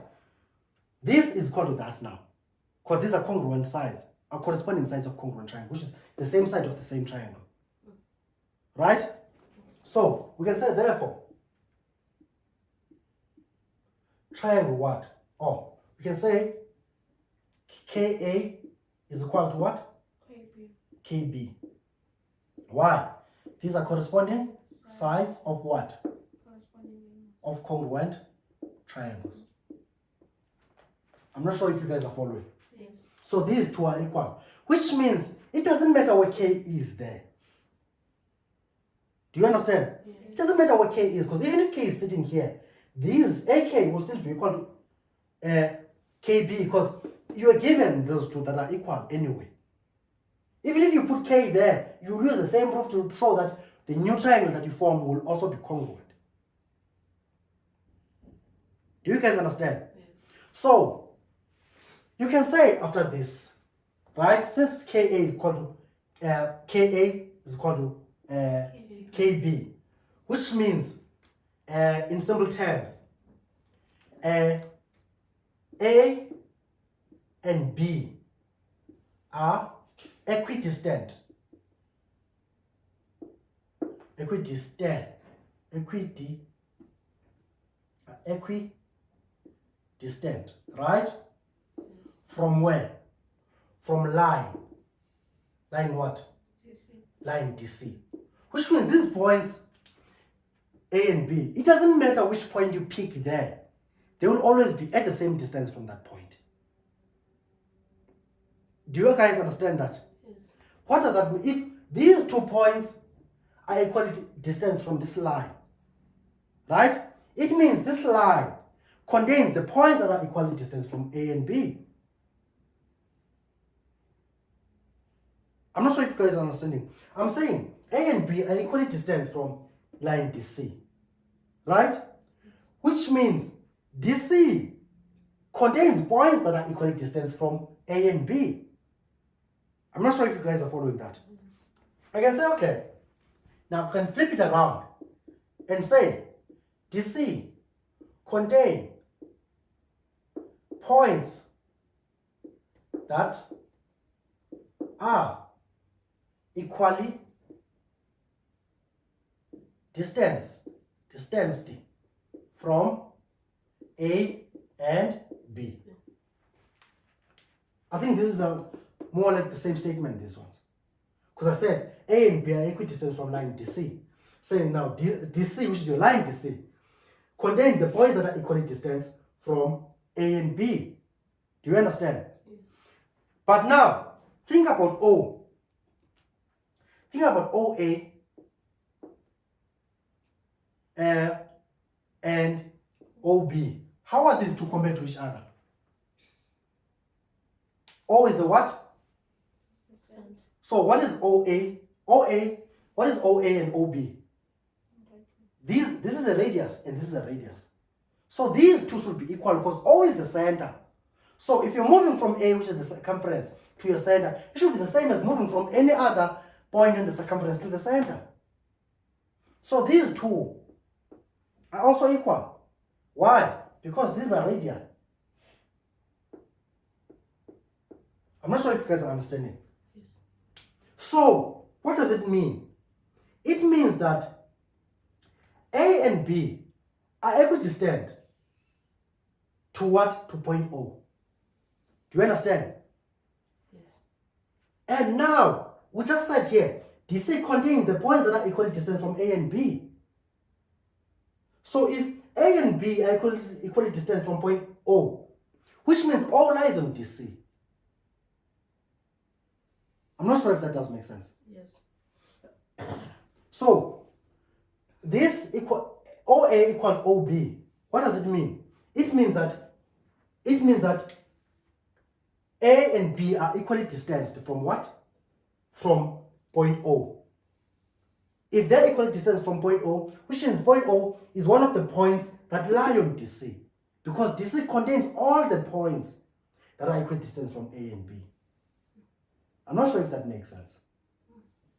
This is equal to that now. Because these are congruent sides, are corresponding sides of congruent triangle, which is the same side of the same triangle. Right? So we can say therefore, triangle what? Oh, we can say KA is equal to what? KB. KB. Why? These are corresponding sides of what? Corresponding Of congruent triangles. I'm not sure if you guys are following. Yes. So these two are equal, which means it doesn't matter where K is there. Do you understand? Yes. It doesn't matter where K is, because even if K is sitting here, these AK will still be equal to KB, because you are given those two that are equal anyway. Even if you put K there, you will use the same proof to show that the new triangle that you form will also be congruent. Do you guys understand? Yes. So, you can say after this, right, since KA is equal to KB, which means in simple terms, A and B are equidistant. Equidistant, right? From where? From line. Line what? DC. Line DC. Which means these points A and B, it doesn't matter which point you pick there. They will always be at the same distance from that point. Do you guys understand that? Yes. What does that mean? If these 2 points are equally distant from this line, right? It means this line contains the points that are equally distant from A and B. I'm not sure if you guys are understanding. I'm saying A and B are equally distant from line DC, right? Which means DC contains points that are equally distant from A and B. I'm not sure if you guys are following that. I can say, okay, now I can flip it around and say DC contain points that are equally distanced from A and B. I think this is more like the same statement, these ones. Because I said A and B are equidistant from line DC. Saying now DC, which is your line DC, contain the points that are equally distant from A and B. Do you understand? Yes. But now, think about O. Think about OA and OB. How are these two compared to each other? O is the what? Center. So what is OA? What is OA and OB? This is a radius and this is a radius. So these two should be equal because O is the center. So if you're moving from A, which is the circumference, to your center, it should be the same as moving from any other point in the circumference to the center. So these two are also equal. Why? Because these are radial. I'm not sure if you guys are understanding. Yes. So, what does it mean? It means that A and B are equidistant to what? To point O. Do you understand? Yes. And now, we just said here, DC contains the points that are equally distant from A and B. So if A and B are equally distant from point O, which means O lies on DC. I'm not sure if that does make sense. Yes. So, this equal OA equal OB. What does it mean? It means that A and B are equally distanced from what? From point O. If they're equally distanced from point O, which means point O is one of the points that lie on DC, because DC contains all the points that are equidistant from A and B. I'm not sure if that makes sense.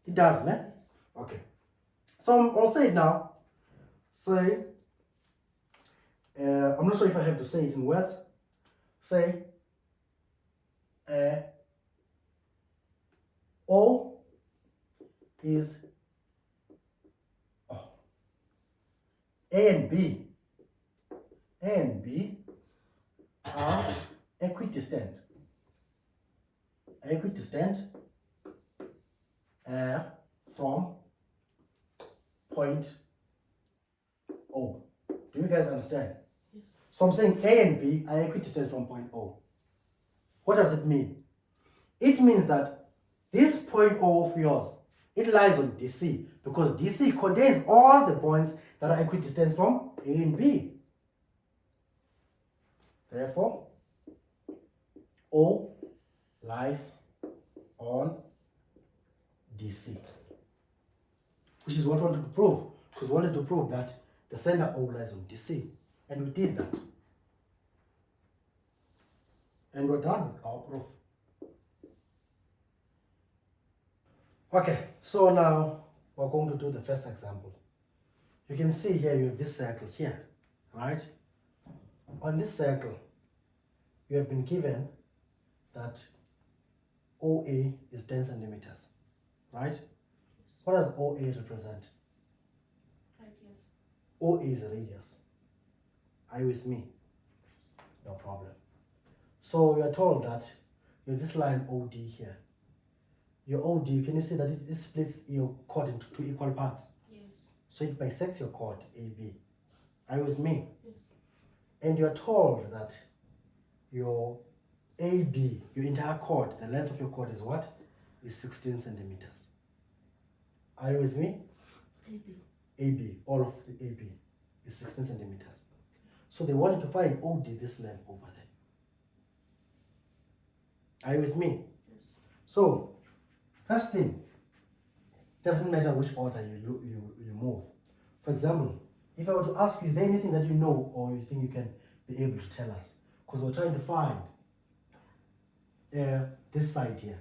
It does, ne? Yes. Okay. So I'll say it now. Say, I'm not sure if I have to say it in words. Say, O is A and B are equidistant from point O. Do you guys understand? Yes. So I'm saying A and B are equidistant from point O. What does it mean? It means that this point O of yours, it lies on DC, because DC contains all the points that are equidistant from A and B. Therefore, O lies on DC, which is what we wanted to prove, because we wanted to prove that the center O lies on DC, and we did that. And we're done with our proof. Okay, so now we're going to do the first example. You can see here you have this circle here, right? On this circle, you have been given that OA is 10 centimeters, right? What does OA represent? Radius. OA is a radius. Are you with me? No problem. So you are told that you have this line OD here. Your OD, can you see that it splits your chord into two equal parts? Yes. So it bisects your chord AB. Are you with me? Yes. And you're told that your AB, your entire chord, the length of your chord is what? Is 16 centimeters. Are you with me? AB. AB, all of the AB is 16 centimeters. So they wanted to find OD, this length over there. Are you with me? Yes. So, first thing, doesn't matter which order you move. For example, if I were to ask you, is there anything that you know or you think you can be able to tell us? Because we're trying to find this side here.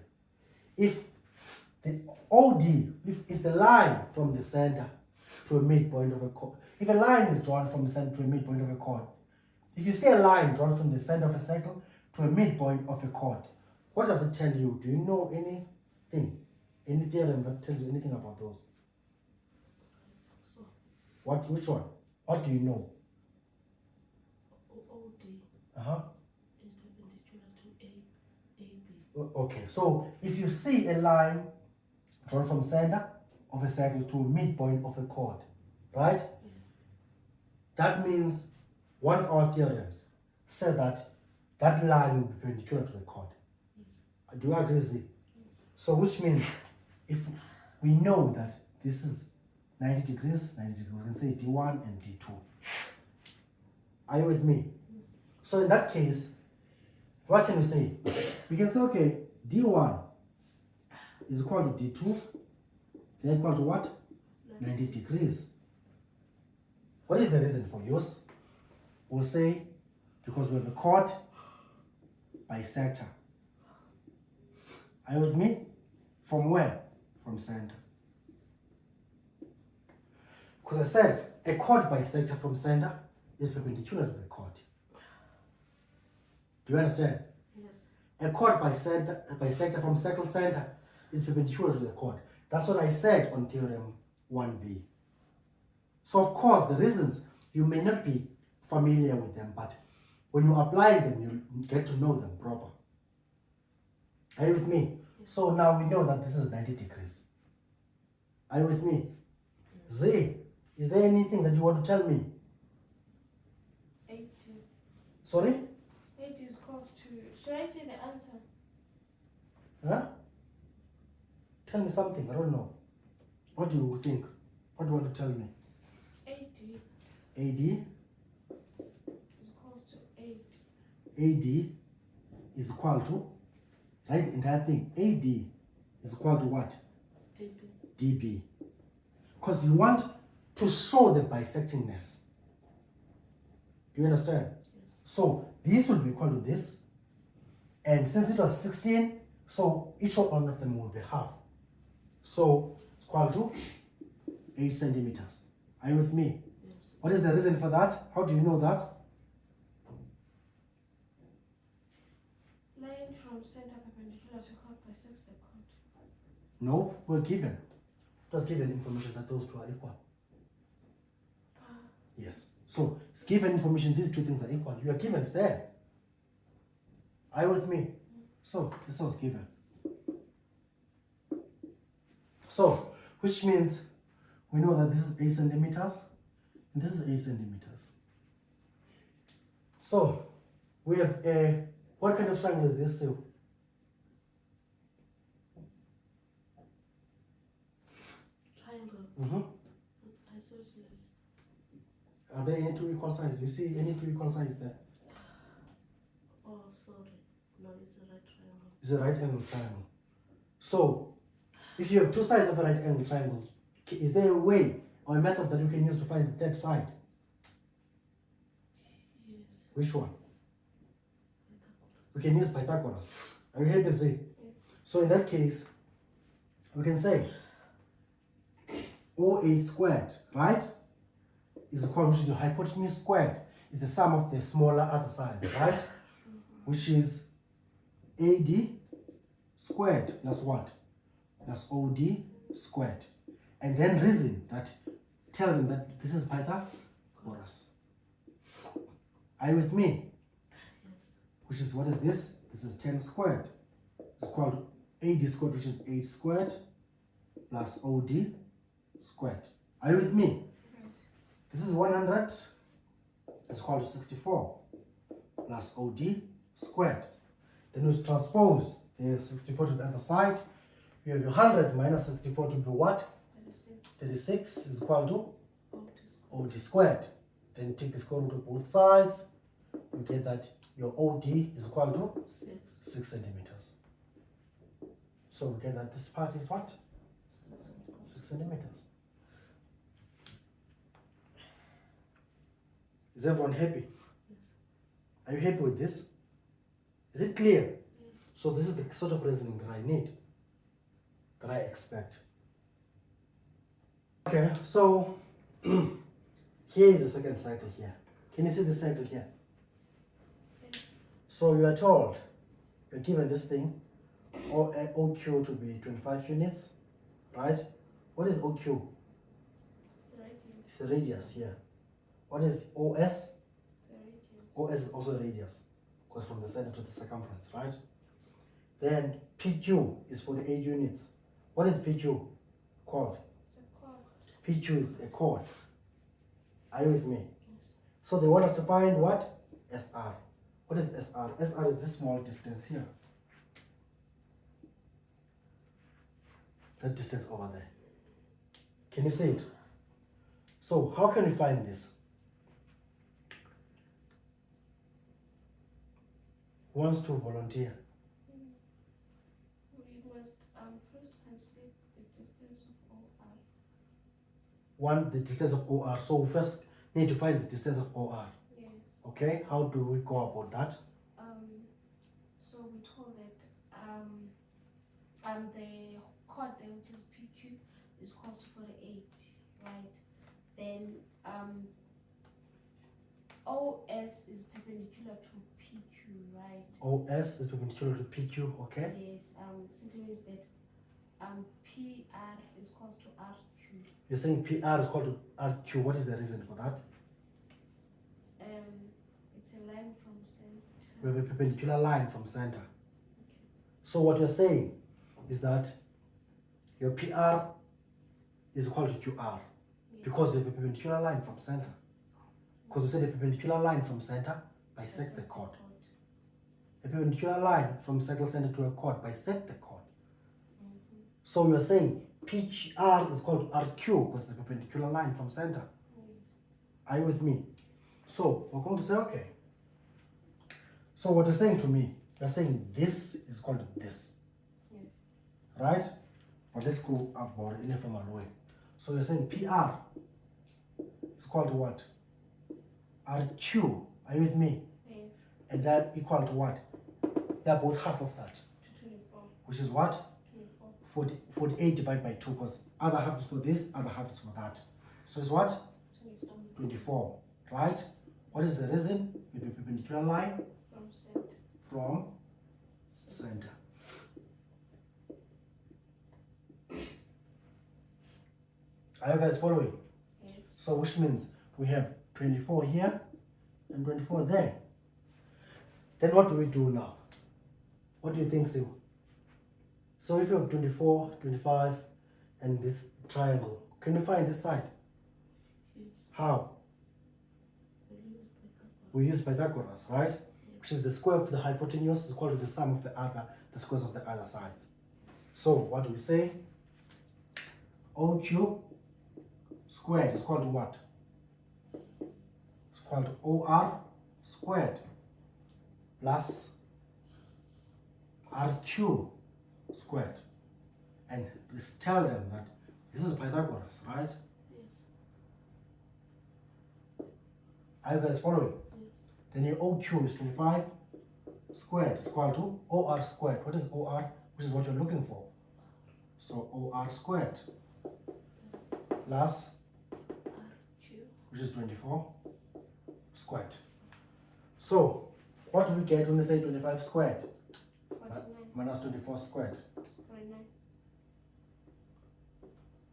If the OD, if the line from the center to a midpoint of a chord, if a line is drawn from the center to a midpoint of a chord, if you see a line drawn from the center of a circle to a midpoint of a chord, what does it tell you? Do you know anything? Any theorem that tells you anything about those? So, Which one? What do you know? OD Uh-huh. is perpendicular to AB. Okay, so if you see a line drawn from center of a circle to a midpoint of a chord, right? Yes. That means one of our theorems said that that line will be perpendicular to the chord. Yes. Do you agree, Z? Yes. So which means if we know that this is 90 degrees, we can say D1 and D2. Are you with me? Yes. So in that case, what can we say? We can say, okay, D1 is equal to D2, they're equal to what? 90 degrees. What is the reason for use? We'll say, because we have a chord bisector. Are you with me? From where? From center. Because I said a chord bisector from center is perpendicular to the chord. Do you understand? Yes. A chord bisector from circle center is perpendicular to the chord. That's what I said on theorem 1b. So of course, the reasons, you may not be familiar with them, but when you apply them, you get to know them proper. Are you with me? Yes. So now we know that this is 90 degrees. Are you with me? Yes. Z, is there anything that you want to tell me? 80. Sorry? 80 is equals to. Should I say the answer? Huh? Tell me something, I don't know. What do you think? What do you want to tell me? 80 AD, is equals to 8. AD is equal to, write the entire thing. AD is equal to what? DB. DB. Because you want to show the bisectingness. Do you understand? Yes. So this will be equal to this. And since it was 16, so each one of them will be half. So it's equal to 8 centimeters. Are you with me? Yes. What is the reason for that? How do you know that? Line from center perpendicular to chord bisects the chord. No, we're given. Just given information that those two are equal. Yes. So it's given information, these two things are equal. You are given, it's there. Are you with me? So this was given. So, which means we know that this is 8 centimeters and this is 8 centimeters. So we have a, what kind of triangle is this? So Triangle. Isosceles. are there any two equal sides? Do you see any two equal sides there? Oh, sorry. No, it's a right triangle. It's a right angle triangle. So if you have two sides of a right angle triangle, is there a way or a method that you can use to find the third side? Yes. Which one? We can use Pythagoras. Are you happy, Z? So in that case, we can say OA squared, right, is equal to the hypotenuse squared. Is the sum of the smaller other sides, right? Which is AD squared plus what? Plus OD squared. And then reason that, tell them that this is Pythagoras. Are you with me? Yes. Which is, what is this? This is 10 squared. It's equal to AD squared, which is 8 squared, plus OD squared. Are you with me? This is 100. It's equal to 64, plus OD squared. Then we transpose the 64 to the other side. You have 100 minus 64 to be what? 36. 36 is equal to Oh, OD squared. Then take the square root of both sides. You get that your OD is equal to 6. 6 centimeters. So we get that this part is what? 6 centimeters. Is everyone happy? Are you happy with this? Is it clear? Yes. So this is the sort of reasoning that I need, that I expect. Okay, so here is the second cycle here. Can you see the cycle here? So you are told, you're given this thing, OQ to be 25 units, right? What is OQ? It's the radius here. What is OS? OS is also a radius, because from the center to the circumference, right? Then PQ is 48 units. What is PQ called? PQ is a chord. Are you with me? So they want us to find what? SR. What is SR? SR is this small distance here. That distance over there. Can you see it? So how can we find this? Who wants to volunteer? We must first calculate the distance of OR. The distance of OR. So we first need to find the distance of OR. Yes. Okay, how do we go about that? So we told that the chord there, which is PQ, is equals to 48, right? Then OS is perpendicular to PQ, right? OS is perpendicular to PQ, okay? Yes, simply means that PR is equals to RQ. You're saying PR is equal to RQ. What is the reason for that? It's a line from center. We have a perpendicular line from center. So what you're saying is that your PR is equal to QR because you have a perpendicular line from center. Because you said a perpendicular line from center bisect the chord. A perpendicular line from circle center to a chord bisect the chord. So you're saying PR is equal to RQ because it's a perpendicular line from center. Yes. Are you with me? So we're going to say, okay. So what you're saying to me, you're saying this is called this. Yes. Right? But let's go about it in a formal way. So you're saying PR is equal to what? RQ. Are you with me? Yes. And they're equal to what? They're both half of that. 24. Which is what? 24. 48 divided by 2 because other half is for this, other half is for that. So it's what? 24. Right? What is the reason? With a perpendicular line From center. from center. Are you guys following? Yes. So which means we have 24 here and 24 there. Then what do we do now? What do you think, Sue? So if you have 24, 25 and this triangle, can you find this side? Yes. How? We use Pythagoras, right? Which is the square of the hypotenuse is equal to the sum of the squares of the other sides. So what do we say? OQ squared is equal to what? It's equal to OR squared plus RQ squared. And let's tell them that this is Pythagoras, right? Yes. Are you guys following? Yes. Then your OQ is 25 squared is equal to OR squared. What is OR? Which is what you're looking for. So OR squared plus, RQ. which is 24 squared. So what do we get when we say 25 squared 49. minus 24 squared? 49.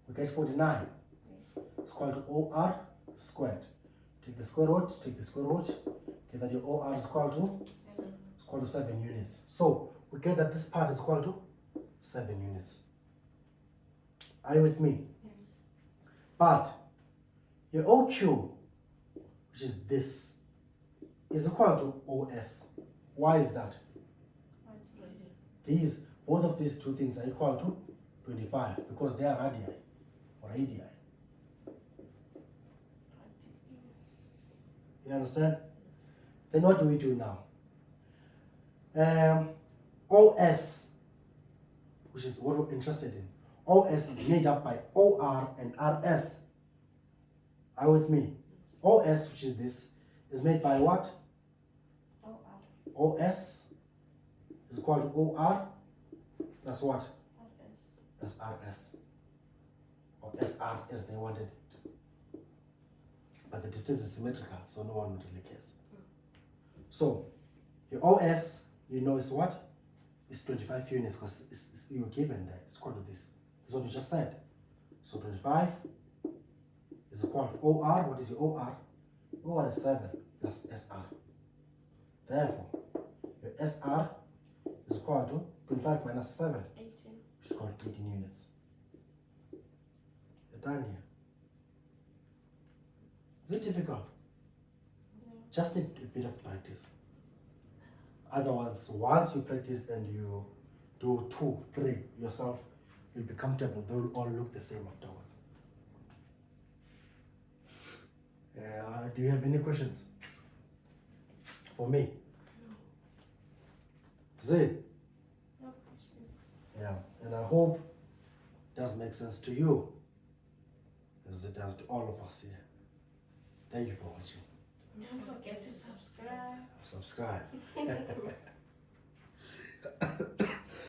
We get 49. It's equal to OR squared. Take the square root, take the square root. Get that your OR is equal to? 7. It's equal to 7 units. So we get that this part is equal to 7 units. Are you with me? Yes. But your OQ, which is this, is equal to OS. Why is that? Right. Both of these two things are equal to 25 because they are radii or radii. You understand? Then what do we do now? OS, which is what we're interested in. OS is made up by OR and RS. Are you with me? OS, which is this, is made by what? OR. OS is equal to OR plus what? RS. Plus RS. Or SR as they wanted it. But the distance is symmetrical, so no one really cares. So, your OS, you know, is what? It's 25 units because you're given that. It's equal to this. This is what you just said. So 25 is equal to OR. What is your OR? OR is 7 plus SR. Therefore, your SR is equal to 25 minus 7, 18. which is equal to 18 units. You're done here. Is it difficult? No. Just need a bit of practice. Otherwise, once you practice and you do 2, 3 yourself, you'll be comfortable. They will all look the same afterwards. Do you have any questions for me? No. Zay? No questions. Yeah, and I hope it does make sense to you as it does to all of us here. Thank you for watching. Don't forget to subscribe. Subscribe.